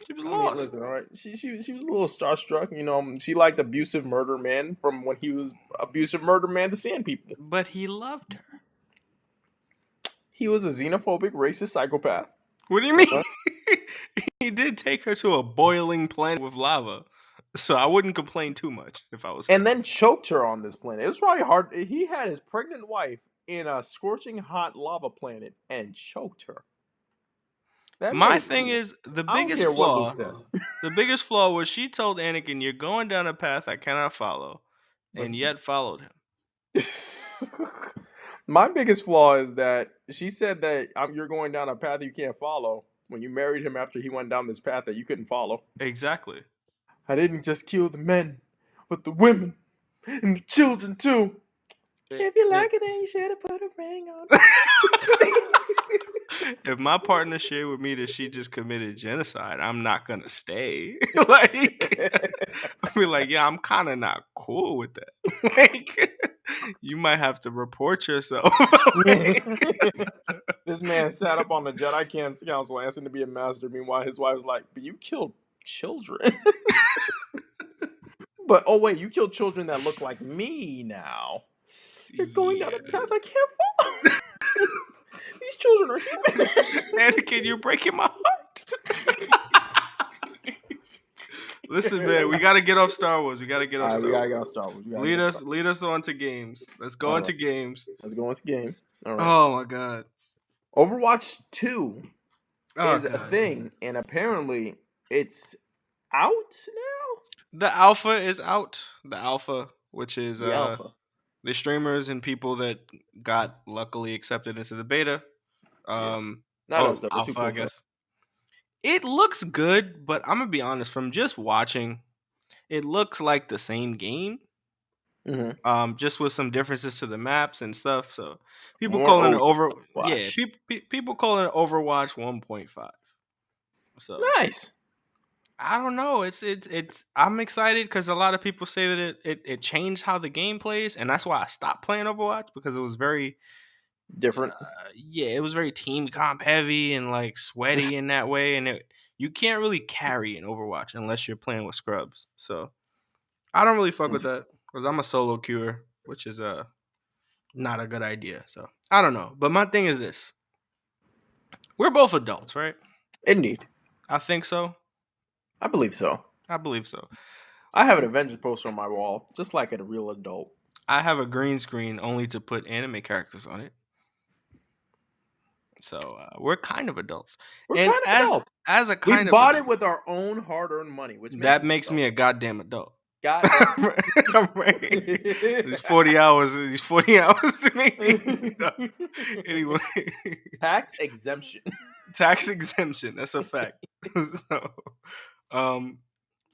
She was I mean, lost. listen, all right. She was a little starstruck. You know, she liked abusive murder man from when he was abusive murder man to Sand People. But he loved her. He was a xenophobic, racist psychopath. What do you mean? He did take her to a boiling planet with lava. So I wouldn't complain too much if I was her. And then choked her on this planet. It was probably hard. He had his pregnant wife in a scorching hot lava planet and choked her. My thing is the biggest flaw. Says. The biggest flaw was she told Anakin, "You're going down a path I cannot follow," and yet followed him. My biggest flaw is that she said that you're going down a path you can't follow when you married him after he went down this path that you couldn't follow. Exactly. I didn't just kill the men, but the women and the children too. If you like it, then you should have put a ring on. If my partner shared with me that she just committed genocide, I'm not gonna stay. Like, I'll be like, yeah, I'm kind of not cool with that. Like, you might have to report yourself. This man sat up on the Jedi Council asking to be a master. Meanwhile, his wife was like, "But you killed children." But oh wait, you killed children that look like me now. You're going down a path I can't follow. These children are human. Anakin, you're breaking my heart. Listen, man, we gotta get off Star Wars. We gotta get off Star Wars. Lead us on to games. Let's go into games. Let's go into games. All right. Oh my god. Overwatch 2 is a thing, and apparently it's out now. The alpha is out. The alpha, which is The alpha. The streamers and people that got luckily accepted into the beta. Not us, alpha, I guess. It looks good, but I'm gonna be honest. From just watching, it looks like the same game. Mm-hmm. Just with some differences to the maps and stuff. So people calling it people calling it Overwatch 1.5. So nice. I don't know. It's I'm excited because a lot of people say that it changed how the game plays, and that's why I stopped playing Overwatch because it was very different. It was very team comp heavy and like sweaty in that way, and you can't really carry in Overwatch unless you're playing with scrubs. So I don't really fuck with that because I'm a solo queuer, which is not a good idea. So I don't know. But my thing is this: we're both adults, right? Indeed. I think so. I believe so. I believe so. I have an Avengers poster on my wall, just like a real adult. I have a green screen only to put anime characters on it. So we're kind of adults. We're kind of adults. As a kind we of bought adult, it with our own hard-earned money, which makes me a goddamn adult. Goddamn. These 40 hours to me. Anyway. Tax exemption. Tax exemption. That's a fact. So,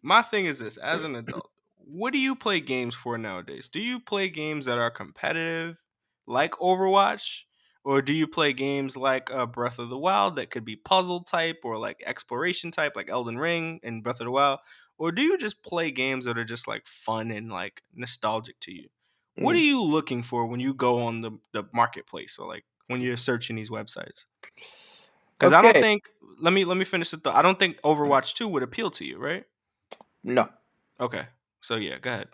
my thing is this: as an adult, what do you play games for nowadays? Do you play games that are competitive, like Overwatch, or do you play games like Breath of the Wild that could be puzzle type or like exploration type, like Elden Ring and Breath of the Wild, or do you just play games that are just like fun and like nostalgic to you? What are Mm. you looking for when you go on the marketplace or like when you're searching these websites? Because I don't Okay. think let me finish the thought. I don't think Overwatch 2 would appeal to you, right? No. Okay. So yeah, go ahead.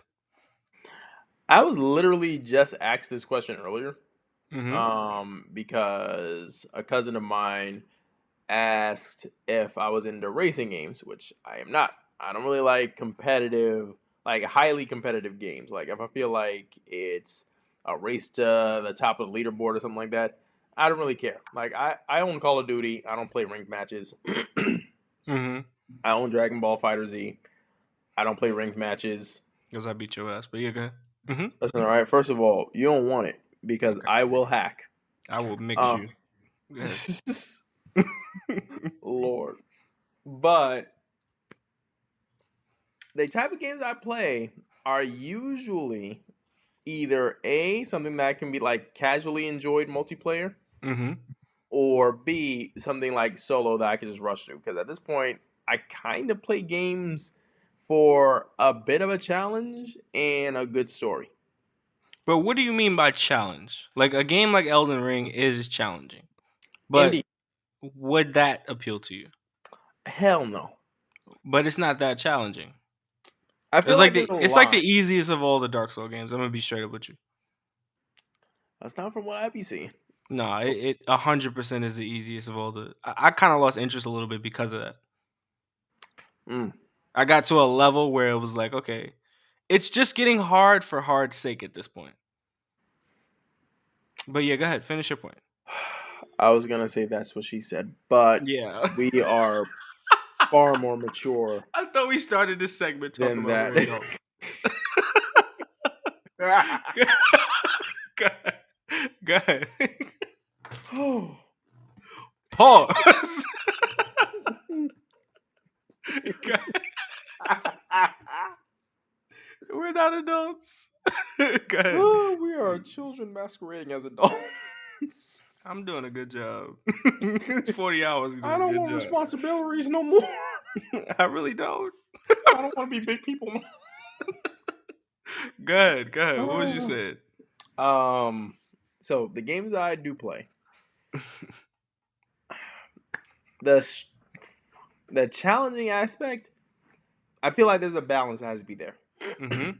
I was literally just asked this question earlier. Mhm. Because a cousin of mine asked if I was into racing games, which I am not. I don't really like competitive, like highly competitive games. Like if I feel like it's a race to the top of the leaderboard or something like that, I don't really care. Like I own Call of Duty. I don't play ranked matches. Mhm. I own Dragon Ball Fighter Z. I don't play ranked matches. Because I beat your ass. But yeah, go ahead. Mhm. Listen, all right. First of all, you don't want it because Okay. I will hack. I will mix Uh, you. Go ahead. Lord. But the type of games I play are usually either A, something that can be like casually enjoyed multiplayer, Mhm. or B, something like solo that I can just rush through. Because at this point, I kind of play games for a bit of a challenge and a good story. But what do you mean by challenge? Like a game like Elden Ring is challenging. But Indeed. would that appeal to you? Hell no. But it's not that challenging. I feel like there's a It's like the line. easiest of all the Dark Souls games. I'm gonna be straight up with you. That's not from what I be seeing. No, it 100% is the easiest of all the. I kind of lost interest a little bit because of that. Mm. I got to a level where it was like, okay, it's just getting hard for hard's sake at this point. But yeah, go ahead, finish your point. I was gonna say that's what she said, but Yeah. we are far more mature I thought we started this segment talking than about that. we're adults. Go ahead. Go ahead. Oh. Pause. Go ahead. We're not adults. Go ahead. Oh, we are children masquerading as I'm adults. doing a good job. It's 40 hours. You're I doing a don't good want job. responsibilities no more. I really don't. I don't want to be big people. Go ahead. Go ahead. What was you No. saying? um, so the games that I do play, the sh- the challenging aspect, I feel like there's a balance that has to be there. Mm-hmm.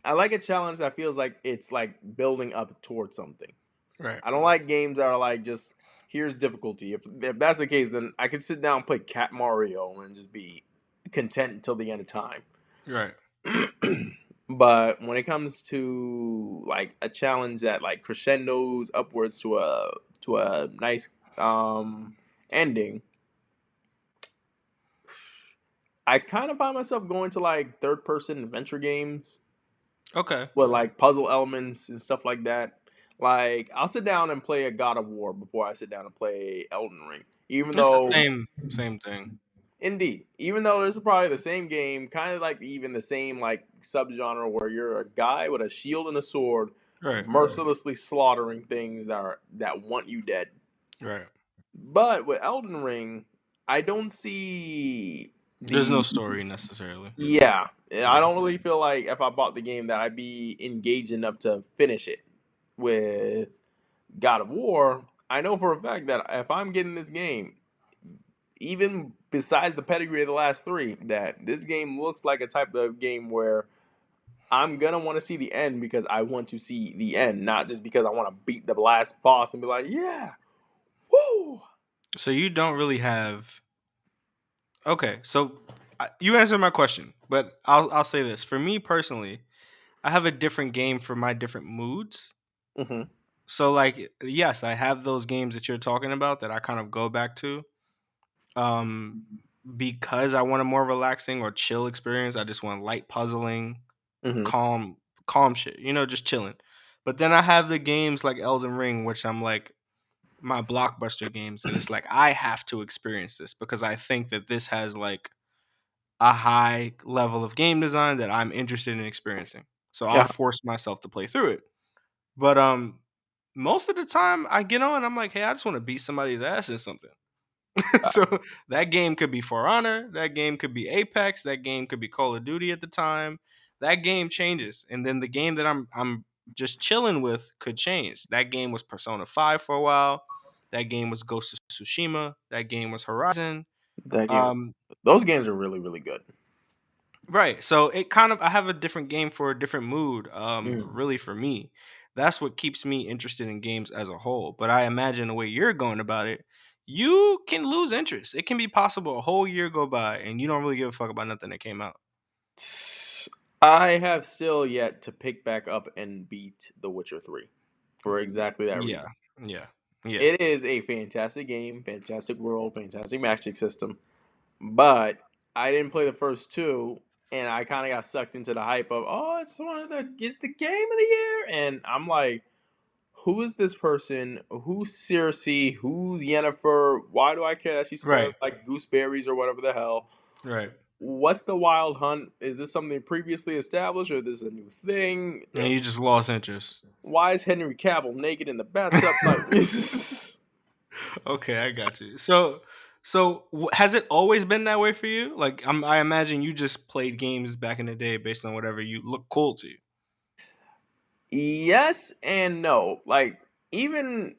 I like a challenge that feels like it's like building up towards something. Right. I don't like games that are like just here's difficulty. If that's the case, then I could sit down and play Cat Mario and just be content until the end of time. Right. But when it comes to like a challenge that like crescendos upwards to a nice ending, I kind of find myself going to like third person adventure games Okay. with like puzzle elements and stuff like that. Like I'll sit down and play a God of War before I sit down and play Elden Ring. Even It's the though same thing. indeed, even though this is probably the same game, kind of like even the same like subgenre where you're a guy with a shield and a sword, Right. mercilessly slaughtering things that want you dead. Right. But with Elden Ring, I don't see There's no the story necessarily. yeah. I Yeah. don't really feel like if I bought the game that I'd be engaged enough to finish it. With God of War, I know for a fact that if I'm getting this game, even besides the pedigree of the last three, that this game looks like a type of game where I'm gonna want to see the end because I want to see the end, not just because I want to beat the last boss and be like, yeah, woo. So you don't really have. Okay. So you answered my question, but I'll say this. For me personally, I have a different game for my different moods. Mm-hmm. So like yes, I have those games that you're talking about that I kind of go back to. Um because I want a more relaxing or chill experience. I just want light puzzling, Mm-hmm. calm shit, just chilling. But then I have the games like Elden Ring, which I'm like my blockbuster games that it's like I have to experience this because I think that this has like a high level of game design that I'm interested in experiencing. So I'll Yeah, force myself to play through it. But most of the time I get on, I'm like, hey, I just want to beat somebody's ass in something. uh, So that game could be For Honor, that game could be Apex, that game could be Call of Duty at the time. That game changes, and then the game that I'm just chilling with could change. That game was Persona 5 for a while. That game was Ghost of Tsushima. That game was Horizon. that game. Um, Those games are really, really good. right. So it kind of I have a different game for a different mood. Mm. Really for me, that's what keeps me interested in games as a whole. But I imagine the way you're going about it, you can lose interest. It can be possible a whole year go by and you don't really give a fuck about nothing that came out. I have still yet to pick back up and beat The Witcher 3 for exactly that Yeah. reason. Yeah. Yeah. It is a fantastic game, fantastic world, fantastic magic system, but I didn't play the first two, and I kind of got sucked into the hype of, oh, it's the game of the year, and I'm like, who is this person? Who's Cersei? Who's Yennefer? Why do I care that she smells Right. like gooseberries or whatever the hell? Right. What's the Wild Hunt? Is this something previously established, or this is a new thing? And you just lost interest. Why is Henry Cavill naked in the bathtub? Like, Okay, I got you. So has it always been that way for you? Like I imagine you just played games back in the day based on whatever you look cool to you. yes and no. Like, even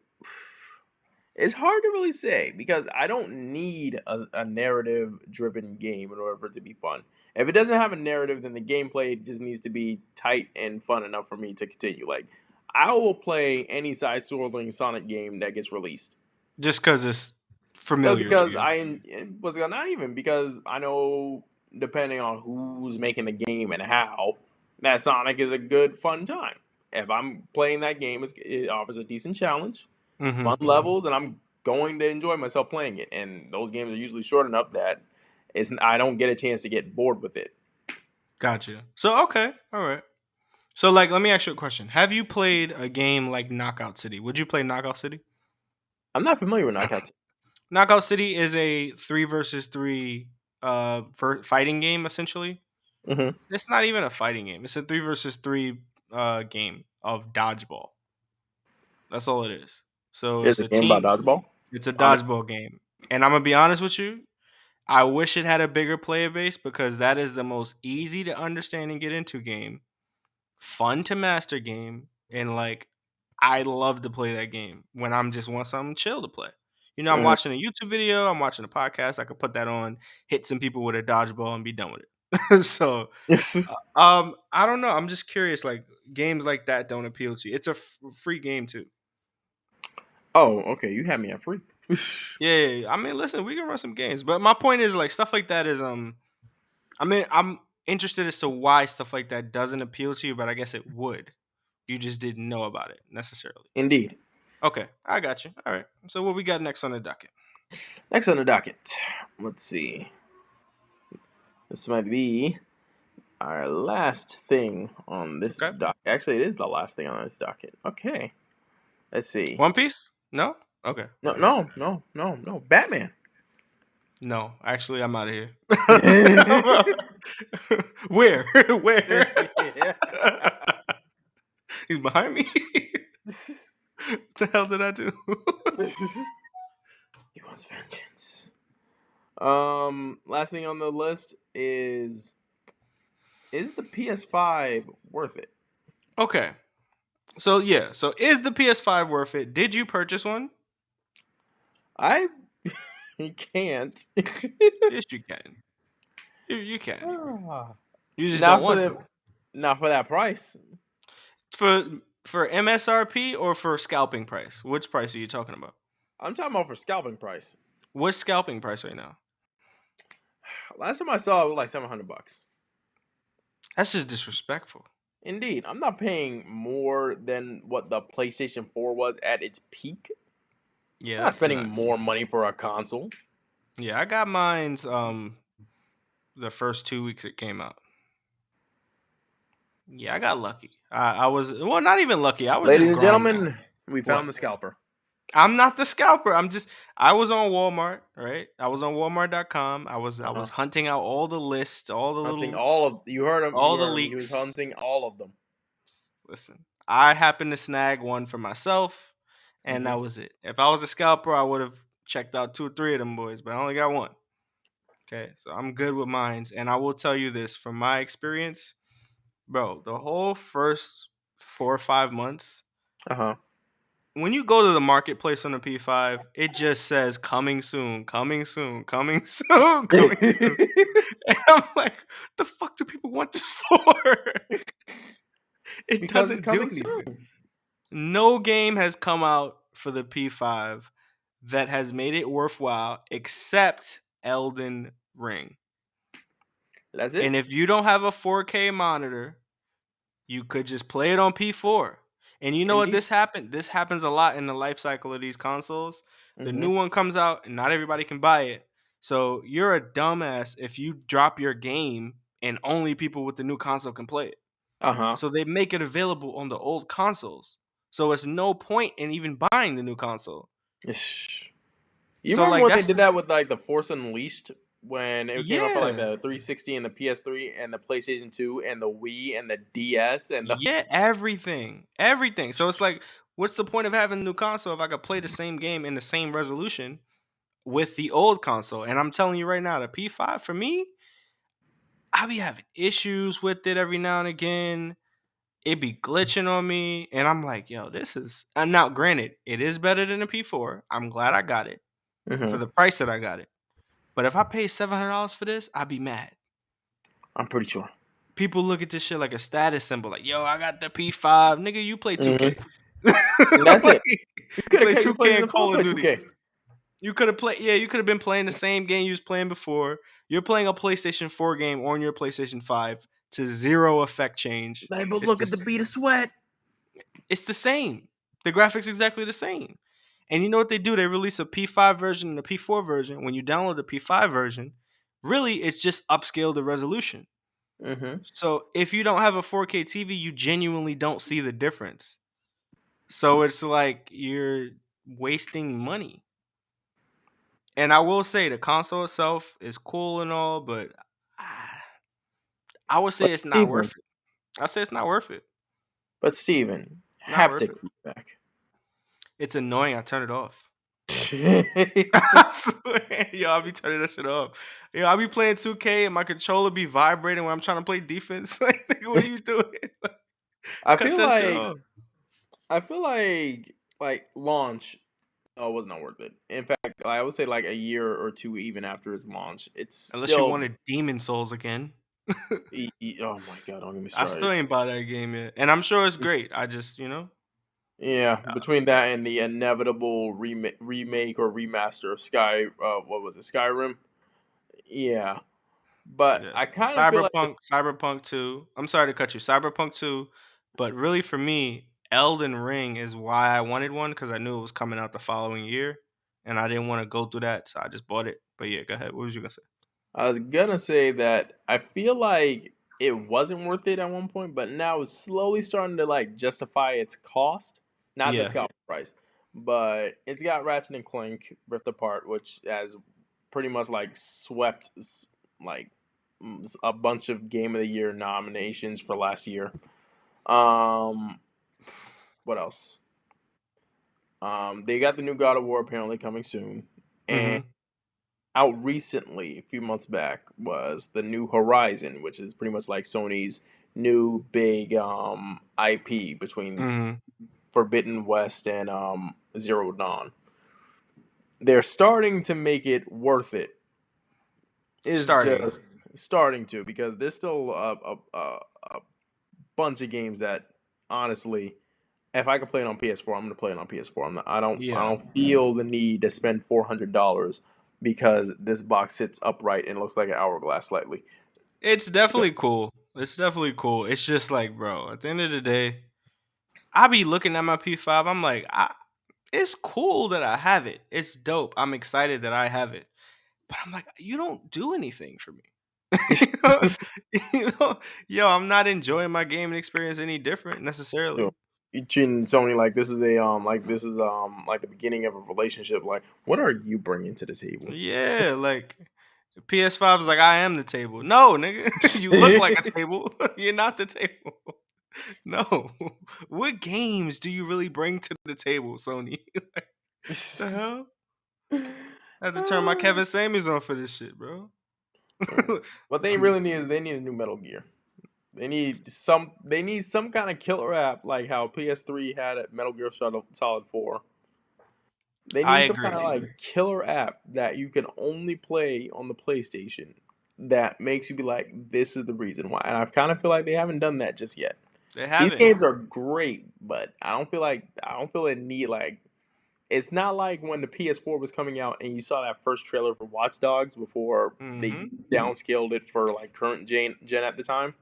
it's hard to really say because I don't need a narrative driven game in order for it to be fun. If it doesn't have a narrative, then the gameplay just needs to be tight and fun enough for me to continue. Like, I will play any side scrolling Sonic game that gets released. Just because it's Just familiar to because you. it was not even because I know depending on who's making the game and how, that Sonic is a good fun time. If I'm playing that game, it offers a decent challenge, Mm-hmm. fun levels, and I'm going to enjoy myself playing it. And those games are usually short enough that I don't get a chance to get bored with it. Gotcha. So okay, all right. So like, let me ask you a question. Have you played a game like Knockout City? Would you play Knockout City? I'm not familiar with Knockouts. Knockout City is a 3 versus 3 fighting game essentially. Mm-hmm. It's not even a fighting game. It's a 3 versus 3 game of dodgeball. That's all it is. So It's it's a a game about team. dodgeball. It's a I mean, dodgeball game. And I'm gonna be honest with you. I wish it had a bigger player base because that is the most easy to understand and get into game, fun to master game, and like I love to play that game when I'm just want something chill to play. You know, I'm mhm. watching a YouTube video, I'm watching a podcast, I could put that on, hit some people with a dodgeball and be done with it. So, I don't know. I'm just curious. Like games like that don't appeal to you. It's a free game too. Oh, okay. You had me at free. Yeah. I mean, listen, we can run some games, but my point is like stuff like that is I mean, I'm interested as to why stuff like that doesn't appeal to you, but I guess it would. You just didn't know about it necessarily. Indeed. Okay, I got you. All right. So what we got next on the docket? Next on the docket. Let's see. This might be our last thing on this Okay. doc. Actually, it is the last thing on this docket. Okay. Let's see. One Piece? No. Okay. No, All right. no, no, no, no. Batman. No, actually, I'm out of here. Where? Where? He's behind me. What the hell did I do? He wants vengeance. Last thing on the list is the PS5 worth it? Okay. So yeah. So is the PS5 worth it? Did you purchase one? I can't. Yes, you can. You can. Ah. You just don't not for want the to. not for that price. For MSRP or for scalping price? Which price are you talking about? I'm talking about for scalping price. What's scalping price right now? Last time I saw it was like $700. That's just disrespectful. Indeed, I'm not paying more than what the PlayStation 4 was at its peak. Yeah, I'm not that's spending nuts. more money for a console. Yeah, I got mine's the first 2 weeks it came out. Yeah, I got lucky. I was well, not even lucky. I was Ladies just and grinding. gentlemen, we What? found the scalper. I'm not the scalper. I was on Walmart, right? I was on Walmart.com. I was hunting out all the lists, all the Hunting little all of you heard him. You all the heard him. He was leaks. hunting all of them. Listen, I happened to snag one for myself, and that Mm-hmm. was it. If I was a scalper, I would have checked out 2 or 3 of them boys, but I only got one. Okay, so I'm good with mines, and I will tell you this from my experience, bro. The whole first 4 or 5 months, Uh huh. when you go to the marketplace on the P5, it just says coming soon, coming soon, coming soon, coming soon. And I'm like, the fuck do people want this for? It Because it's doesn't do coming anything. soon. No game has come out for the P5 that has made it worthwhile except Elden Ring. That's And it. if you don't have a 4K monitor, you could just play it on P4. And you know what Indeed. this happened? This happens a lot in the life cycle of these consoles. The Mm-hmm. new one comes out and not everybody can buy it. So you're a dumbass if you drop your game and only people with the new console can play it. Uh huh. So they make it available on the old consoles. So it's no point in even buying the new console. You So remember like when they that's did that with like the Force Unleashed when it came out for like yeah. the 360 and the PS3 and the PlayStation 2 and the Wii and the DS and the Yeah, everything. Everything. So it's like what's the point of having a new console if I could play the same game in the same resolution with the old console? And I'm telling you right now, the P5 for me, I be having issues with it every now and again. It be glitching on me, and I'm like, yo, this is. And now, granted, it is better than the P4. I'm glad I got it for hmm the price that I got it. But if I pay $700 for this, I'd be mad. I'm pretty sure. People look at this shit like a status symbol, like, yo, I got the P5, nigga. You play 2K, hmm And that's like, it. You you could have play kept your 2K and PlayStation 4 Call of play Duty. 2K. You could have played, yeah, you could have been playing the same game you was playing before. You're playing a PlayStation 4 game on your PlayStation 5 to zero effect change. Like, but It's look the at the beat of sweat. it's the same. The graphics exactly the same. And you know what they do? They release a P5 version and a P4 version. When you download the P5 version, really it's just upscale the resolution. hmm So if you don't have a 4K TV, you genuinely don't see the difference. So it's like you're wasting money. And I will say the console itself is cool and all, but I would say But it's not Steven, worth it. I say it's not worth it. but Steven, Not worth haptic it. feedback. It's annoying. I turn it off. I swear, yo, I'll be turning that shit off. Yo, I'll be playing 2K and my controller be vibrating when I'm trying to play defense. Like, nigga, what are you doing? I Cut feel that shit like off. I feel like launch was not worth it. In fact, I would say like a year or two even after its launch, it's Unless you still. wanted Demon Souls again. Oh my god! Don't get me I still started. ain't bought that game yet. And I'm sure it's great. I just, Yeah, between that and the inevitable remake or remaster of what was it, Skyrim? Yeah, but I yes. kind of feel like Cyberpunk 2. I'm sorry to cut you. Cyberpunk 2. But really for me, Elden Ring is why I wanted one because I knew it was coming out the following year. And I didn't want to go through that. So I just bought it. But yeah, go ahead. What was you going to say? I was gonna say that I feel like it wasn't worth it at one point, but now it's slowly starting to like justify its cost. Not the Yeah. scalper price, but it's got Ratchet and Clank Rift Apart, which has pretty much like swept like a bunch of Game of the Year nominations for last year. Um, what else? They got the new God of War apparently coming soon, and Mm-hmm. out recently, a few months back, was the new Horizon, which is pretty much like Sony's new big IP between Mm-hmm. Forbidden West and Zero Dawn. They're starting to make it worth it. Is Starting. just starting to because there's still a bunch of games that honestly, if I could play it on PS4, I'm gonna play it on PS4. I Yeah. don't feel the need to spend $400 because this box sits upright and looks like an hourglass slightly. It's definitely cool. It's definitely cool. It's just like, bro, at the end of the day, I be looking at my P5. I'm like, it's cool that I have it. It's dope. I'm excited that I have it. But I'm like, you don't do anything for me. you know, you know, yo, I'm not enjoying my gaming experience any different Sure. necessarily. You treating Sony like this is like the beginning of a relationship. Like, what are you bringing to the table? Yeah, like PS5 is like I am the table. No, nigga, you look like a table. You're not the table. No. What games do you really bring to the table, Sony? Like, the hell? I have to turn my Kevin Samuels on for this shit, bro. What they really need is they need a new Metal Gear. They need some kind of killer app like how PS3 had at Metal Gear Solid 4. They I need some kind agree. of like killer app that you can only play on the PlayStation that makes you be like, this is the reason why. And I kind of feel like they haven't done that just yet. They These haven't. games are great, but I don't feel it need like it's not like when the PS4 was coming out and you saw that first trailer for Watch Dogs before they Mm-hmm. downscaled it for like current gen at the time.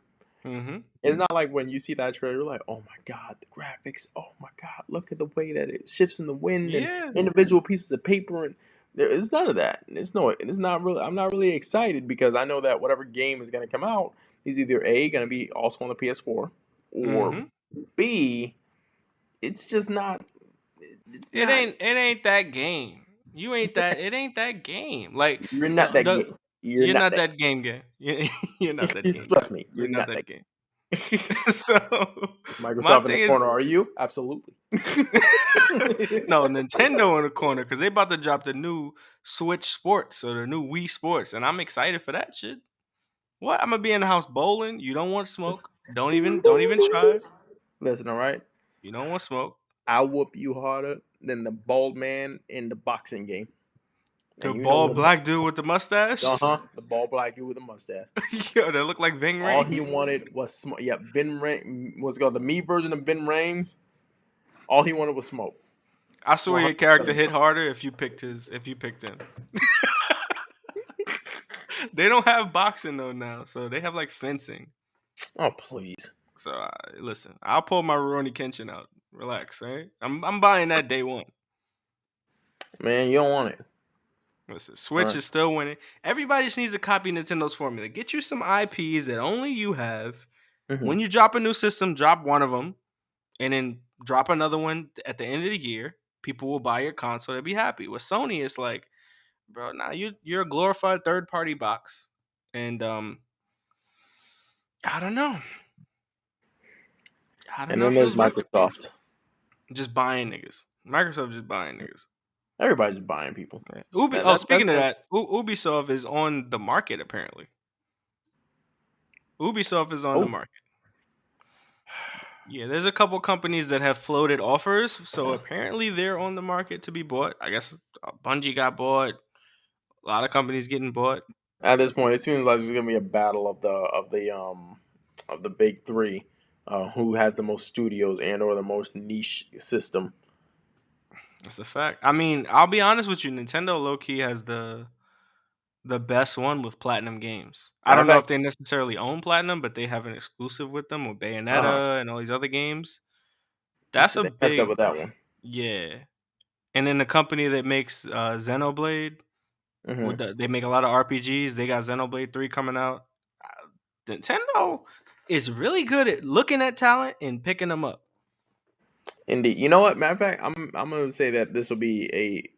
Mm-hmm. It's not like when you see that trailer, you're like, oh my god, the graphics, oh my god, look at the way that it shifts in the wind and Yeah. individual pieces of paper and there is none of that. It's not really I'm not really excited because I know that whatever game is gonna come out is either A gonna be also on the PS4 or Mm-hmm. B, it's just not it's not It ain't that game. You ain't that. It ain't that game. Like you're not that the game. You're you're not not that that game game. You're not that game trust game. me, you're You're not not that that game. game. So my Microsoft in the thing is corner, are you? Absolutely. no Nintendo in the corner because they about to drop the new Switch Sports or the new Wii Sports, and I'm excited for that shit. What? I'm gonna be in the house bowling. You don't want smoke. Don't even try. Listen, all right. You don't want smoke. I'll whoop you harder than the bald man in the boxing game. The And you know bald what black dude with the mustache. the bald black dude with a mustache. Yo, that look like Ving All he Rhames. wanted was smoke. Yeah, what's it called the me version of Ben Rames. All he wanted was smoke. I swear your character 100%. hit harder if you picked him. They don't have boxing though now, so they have like fencing. Oh please, So listen, I'll pull my Rurouni Kenshin out. Relax, right? I'm buying that day one. man, you don't want it. Listen, All Switch right. is still winning. Everybody just needs to copy Nintendo's formula. Get you some IPs that only you have. Mm-hmm. When you drop a new system, drop one of them, and then drop another one at the end of the year. People will buy your console. They'll be happy. With Sony, it's like, bro, nah, you're a glorified third party box, and I don't know. I don't And know then if it there's was worth it. Microsoft. Just buying niggas. Microsoft just buying niggas. Everybody's buying people. Right. That's Speaking of that, Ubisoft is on the market apparently. Ubisoft is on the oh, market. Yeah, there's a couple companies that have floated offers, so apparently they're on the market to be bought. I guess Bungie got bought. A lot of companies getting bought. at this point, it seems like there's gonna be a battle of the big three, who has the most studios and or the most niche system. That's a fact. I mean, I'll be honest with you. Nintendo low key has the best one with Platinum Games. I Matter of don't know fact, if they necessarily own Platinum, but they have an exclusive with them with uh-huh. Bayonetta and all these other games. You That's said a they messed up big with that one. yeah. And then the company that makes Xenoblade, Mm-hmm. they make a lot of RPGs. They got Xenoblade 3 coming out. Nintendo is really good at looking at talent and picking them up. Indeed. You know what? Matter of fact, I'm gonna say that this will be a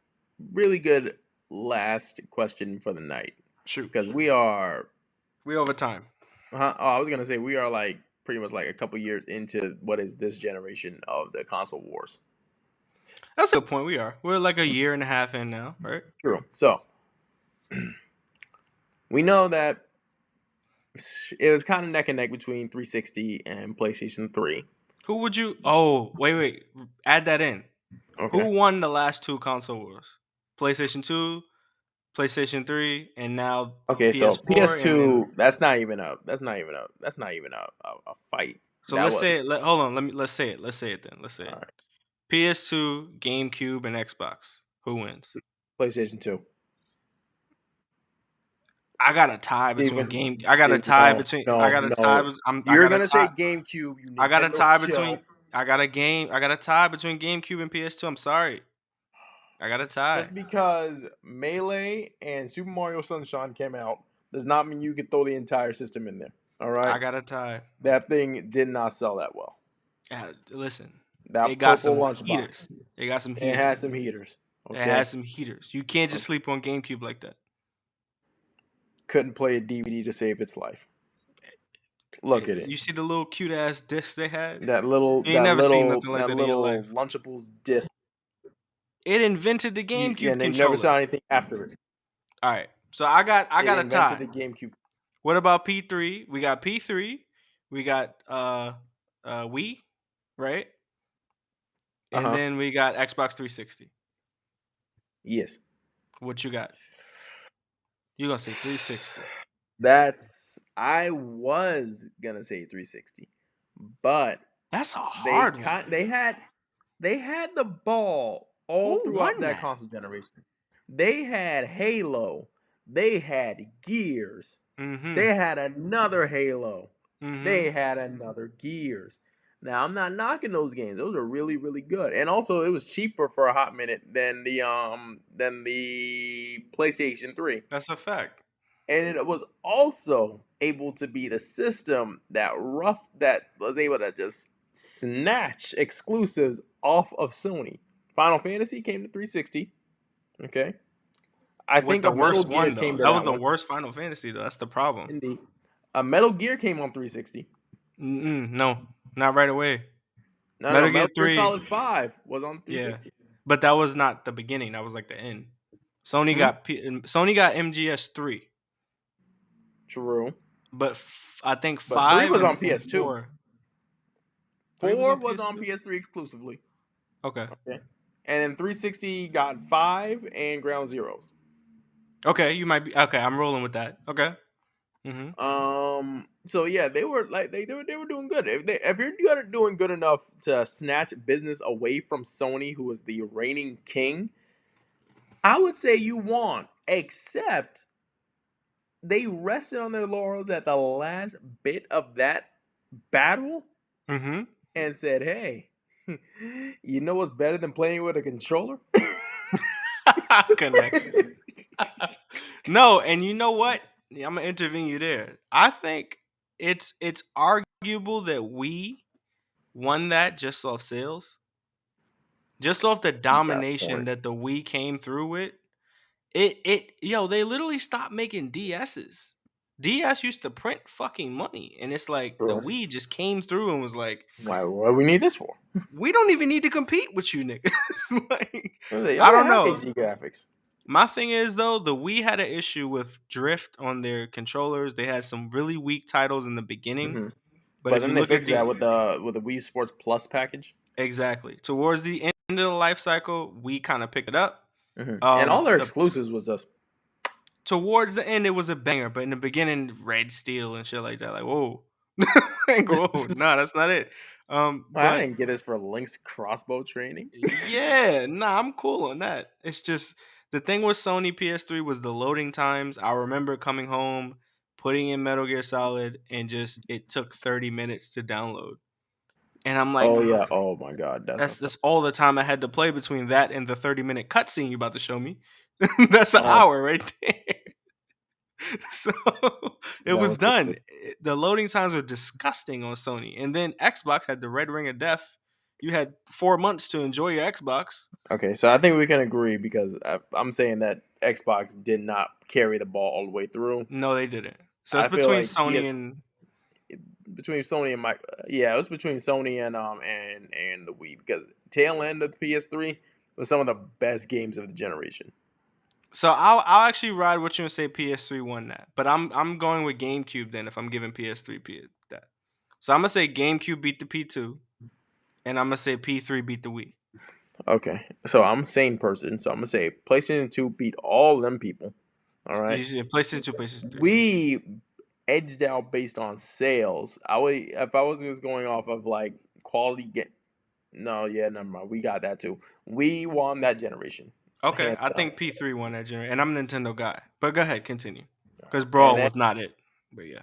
really good last question for the night Shoot, because we are. we over time. I was gonna say we are like pretty much like a couple years into what is this generation of the console wars. That's a good point. We're like a year and a half in now, right? True. So we know that it was kind of neck and neck between 360 and PlayStation 3. Who would you? Oh, wait. Add that in. Okay. Who won the last two console wars? PlayStation 2, PlayStation 3, and now Okay, so PS4. And then PS2, that's not even a fight. so That let's was say it. Hold on. Let's say it. Let's say it then. Let's say all it. right. PS2, GameCube, and Xbox. Who wins? PlayStation 2. I got a tie between Steven, game. I got a Steven, tie no, between. I no, got a tie. no. I You're got a gonna say tie. GameCube, you I got a Nintendo tie shill. between. I got a game. I got a tie between GameCube and PS2. I'm sorry. I got a tie. Just because Melee and Super Mario Sunshine came out does not mean you could throw the entire system in there. All I right, got a tie. that thing did not sell that well. Listen. That It got purple some lunchbox. heaters. It got some It heaters. has some heaters. Okay. It has some heaters. You can't just sleep on GameCube like that. Couldn't play a DVD to save its life. Look at it. You see the little cute ass disc they had? That little, You ain't never seen nothing like that that in your little life. Lunchables disc. It invented the GameCube And they controller. never saw anything after it. All right, so I got a tie. Invented the GameCube. What about P3? We got P3. We got Wii, right? And then we got Xbox 360. Yes. What you got? You gonna say 360? I was gonna say 360, but that's a hard one. They had the ball all throughout that console generation. They had Halo. They had Gears. Mm-hmm. They had another Halo. Mm-hmm. They had another Gears. Now I'm not knocking those games; those are really, really good. And also, it was cheaper for a hot minute than the PlayStation 3. That's a fact. And it was also able to be the system that was able to just snatch exclusives off of Sony. Final Fantasy came to 360. Okay. I think the worst one though. Came to that was the worst Final Fantasy though. That's the problem. Indeed. A Metal Gear came on 360. No, not right away. Metal Gear 3 Solid 5 was on 360. Yeah, but that was not the beginning. That was like the end. Sony got MGS 3. True. But I think 5 3 was on PS2. 4 was on PS3? PS3 exclusively. Okay. And then 360 got 5 and Ground Zeroes. Okay, you might be okay. I'm rolling with that. Okay. Mm-hmm. So yeah, they were like they were doing good. If you're doing good enough to snatch business away from Sony, who was the reigning king, I would say you won. Except they rested on their laurels at the last bit of that battle, and said, "Hey, you know what's better than playing with a controller?" Connected. No, and you know what? I'm gonna intervene you there. I think it's arguable that we won that just off sales, just off the domination that the Wii came through with. They literally stopped making DSs. DS used to print fucking money, and it's like the Wii just came through and was like, "Why? What do we need this for? We don't even need to compete with you, niggas." Like, I don't know. HD graphics. My thing is though, the Wii had an issue with drift on their controllers. They had some really weak titles in the beginning, but if then you look at that with the Wii Sports Plus package, exactly towards the end of the life cycle, we kind of picked it up, and all their exclusives was just towards the end. It was a banger, but in the beginning, Red Steel and shit like that, like whoa, nah, that's not it. But I didn't get this for Link's crossbow training. Yeah, nah, I'm cool on that. It's just. The thing with Sony PS3 was the loading times. I remember coming home, putting in Metal Gear Solid, and just it took 30 minutes to download. And I'm like, oh yeah, oh my god, that's all the time I had to play between that and the 30-minute cutscene you about to show me. That's an hour right there. So it was done. The loading times were disgusting on Sony. And then Xbox had the red ring of death. You had 4 months to enjoy your Xbox. Okay, so I think we can agree because I'm saying that Xbox did not carry the ball all the way through. No, they didn't. So it's between Sony and it was between Sony and the Wii, because tail end of the PS3 was some of the best games of the generation. So I'll actually ride with you and say PS3 won that, but I'm going with GameCube then if I'm giving PS3 that. So I'm gonna say GameCube beat the P2, and I'm gonna say P3 beat the Wii. Okay, so I'm a sane person, so I'm gonna say PlayStation 2 beat all them people. All right, PlayStation 2, PlayStation 3. We edged out based on sales. If I was just going off of like quality never mind. We got that too. We won that generation. Okay, I think P3 won that generation, and I'm a Nintendo guy. But go ahead, continue, because Brawl was not it. But yeah.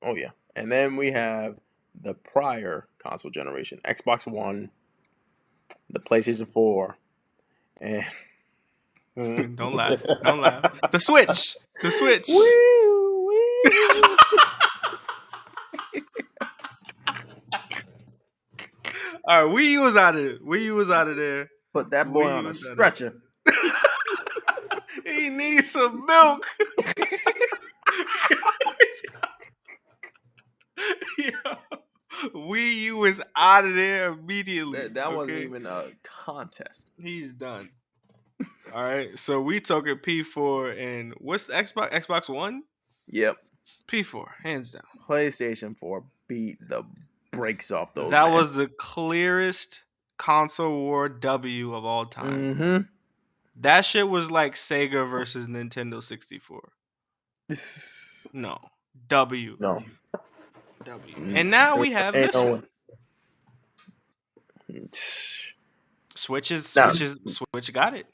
Oh yeah, and then we have the prior console generation: Xbox One, the PlayStation 4, and don't laugh. The Switch. All right, Wii U was out of it. Wii U was out of there. Put that boy Wii U on a was out of there. stretcher. He needs some milk. Yo, Wii U is out of there immediately. That wasn't okay? even a contest. He's done. All right, so we talking P4 and what's the Xbox? Xbox One? Yep. P4, hands down. PlayStation 4 beat the brakes off those. That was the clearest console war W of all time. Mm-hmm. That shit was like Sega versus Nintendo 64. No. W. No. W. And now we have this one. Switch got it.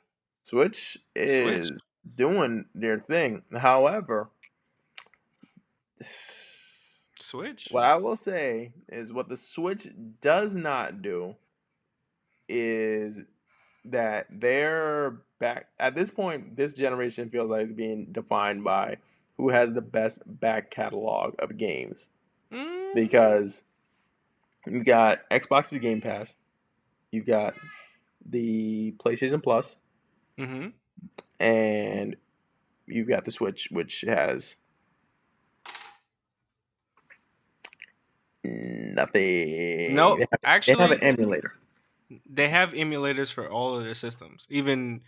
Switch is doing their thing. However, Switch. What I will say is what the Switch does not do is that they're back at this point. This generation feels like it's being defined by who has the best back catalog of games, because you got Xbox's Game Pass, you got the PlayStation Plus, and you've got the Switch, which has nothing. No, actually, they have an emulator. They have emulators for all of their systems, even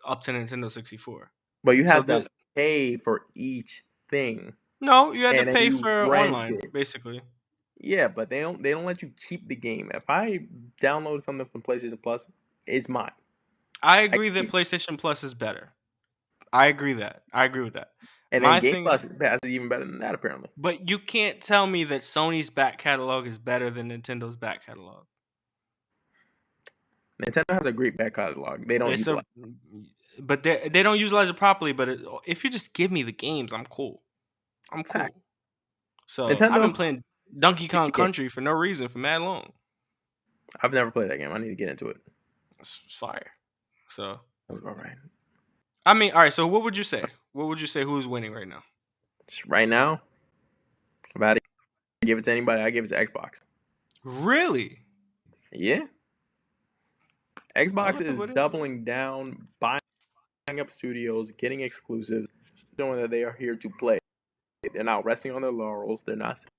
up to Nintendo 64. But you have to pay for each thing. No, you had to pay for online, basically. Yeah, but they don't let you keep the game. If I download something from PlayStation Plus, it's mine. I agree that PlayStation Plus is better. I agree with that. And then Game Plus is even better than that, apparently. But you can't tell me that Sony's back catalog is better than Nintendo's back catalog. Nintendo has a great back catalog. They don't utilize it. But they don't utilize it properly. But if you just give me the games, I'm cool. Fact. So I've been playing Donkey Kong Country for no reason for mad long. I've never played that game. I need to get into it. It's fire. So that was all right. I mean, all right. So what would you say? What would you say who's winning right now? Right now, if I had to give it to anybody, I give it to Xbox. Really? Yeah. Xbox is doubling down, buying up studios, getting exclusives, showing that they are here to play. They're not resting on their laurels. They're not saying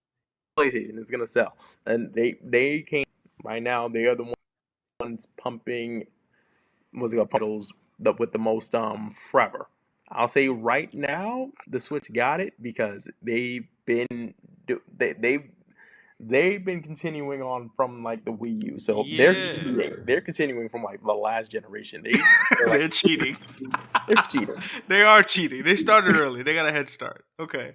PlayStation is going to sell. And they came right now. They are the ones pumping with the most forever. I'll say right now the Switch got it because they've been continuing on from like the Wii U, so they're cheating. They're continuing from like the last generation. They're cheating. They're cheating. They are cheating. They started early. They got a head start. Okay.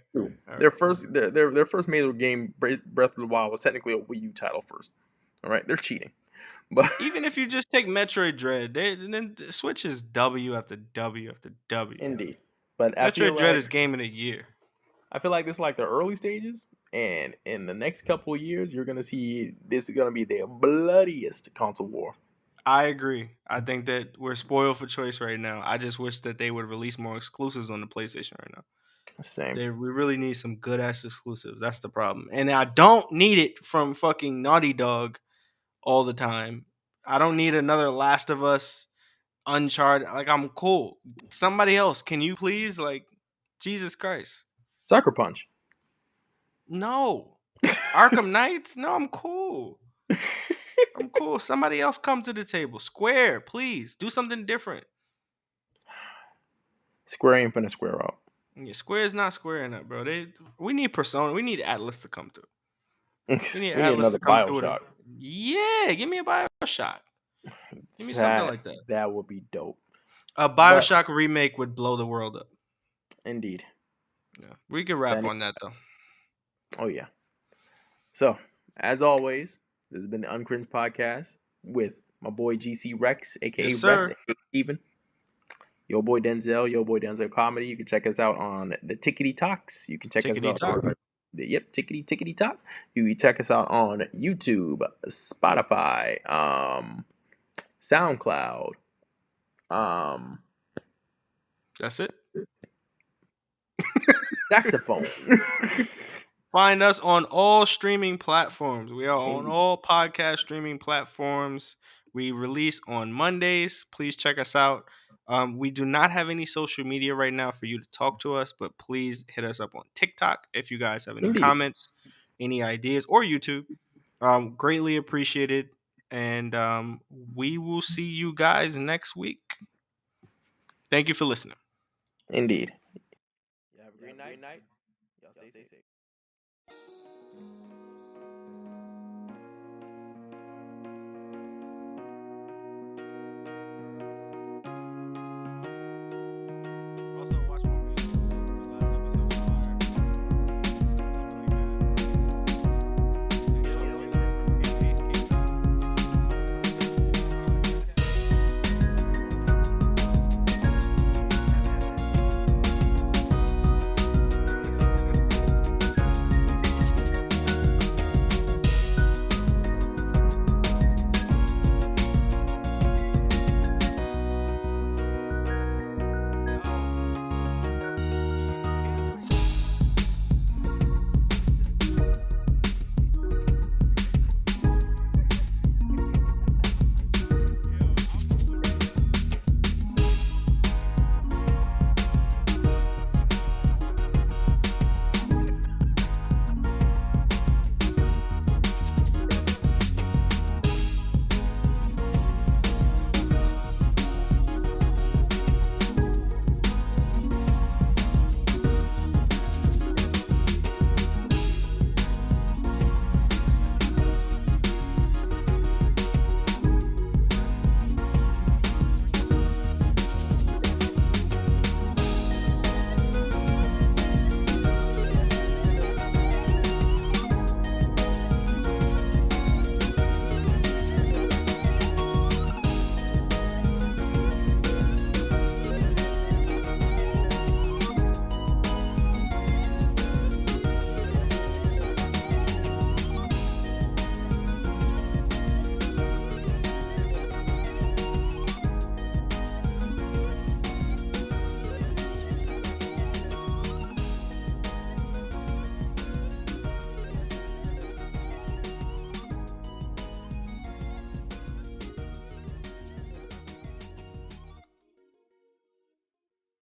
Their first major game, Breath of the Wild, was technically a Wii U title first. All right, they're cheating. But even if you just take Metroid Dread, then the Switch is W after W after W. Indeed. But Metroid Dread is game of the year. I feel like this is like the early stages, and in the next couple of years, you're gonna see this is gonna be the bloodiest console war. I agree. I think that we're spoiled for choice right now. I just wish that they would release more exclusives on the PlayStation right now. Same. We really need some good ass exclusives. That's the problem, and I don't need it from fucking Naughty Dog all the time. I don't need another Last of Us, Uncharted. Like, I'm cool. Somebody else, can you please? Like, Jesus Christ. Sucker Punch. No. Arkham Knights? No, I'm cool. I'm cool. Somebody else come to the table. Square, please. Do something different. Square ain't finna square up. Yeah, Square is not squaring up, bro. We need Persona. We need Atlas to come through. We need another BioShock. Yeah, give me a BioShock. Give me something like that. That would be dope. A BioShock remake would blow the world up. Indeed. Yeah, we could wrap on that though. Oh yeah. So, as always, this has been the Uncringed Podcast with my boy GC Rex, aka Rex, aka Steven. Your boy Denzel Comedy. You can check us out on the Tickety Talks. You can check us out on Tickety Talk. You can check us out on YouTube, Spotify, SoundCloud. That's it. Saxophone. Find us on all streaming platforms. We are on all podcast streaming platforms. We release on Mondays. Please check us out. We do not have any social media right now for you to talk to us, but please hit us up on TikTok if you guys have any comments, any ideas, or YouTube. Greatly appreciated. And we will see you guys next week. Thank you for listening. Indeed. You have a great night. Y'all stay safe.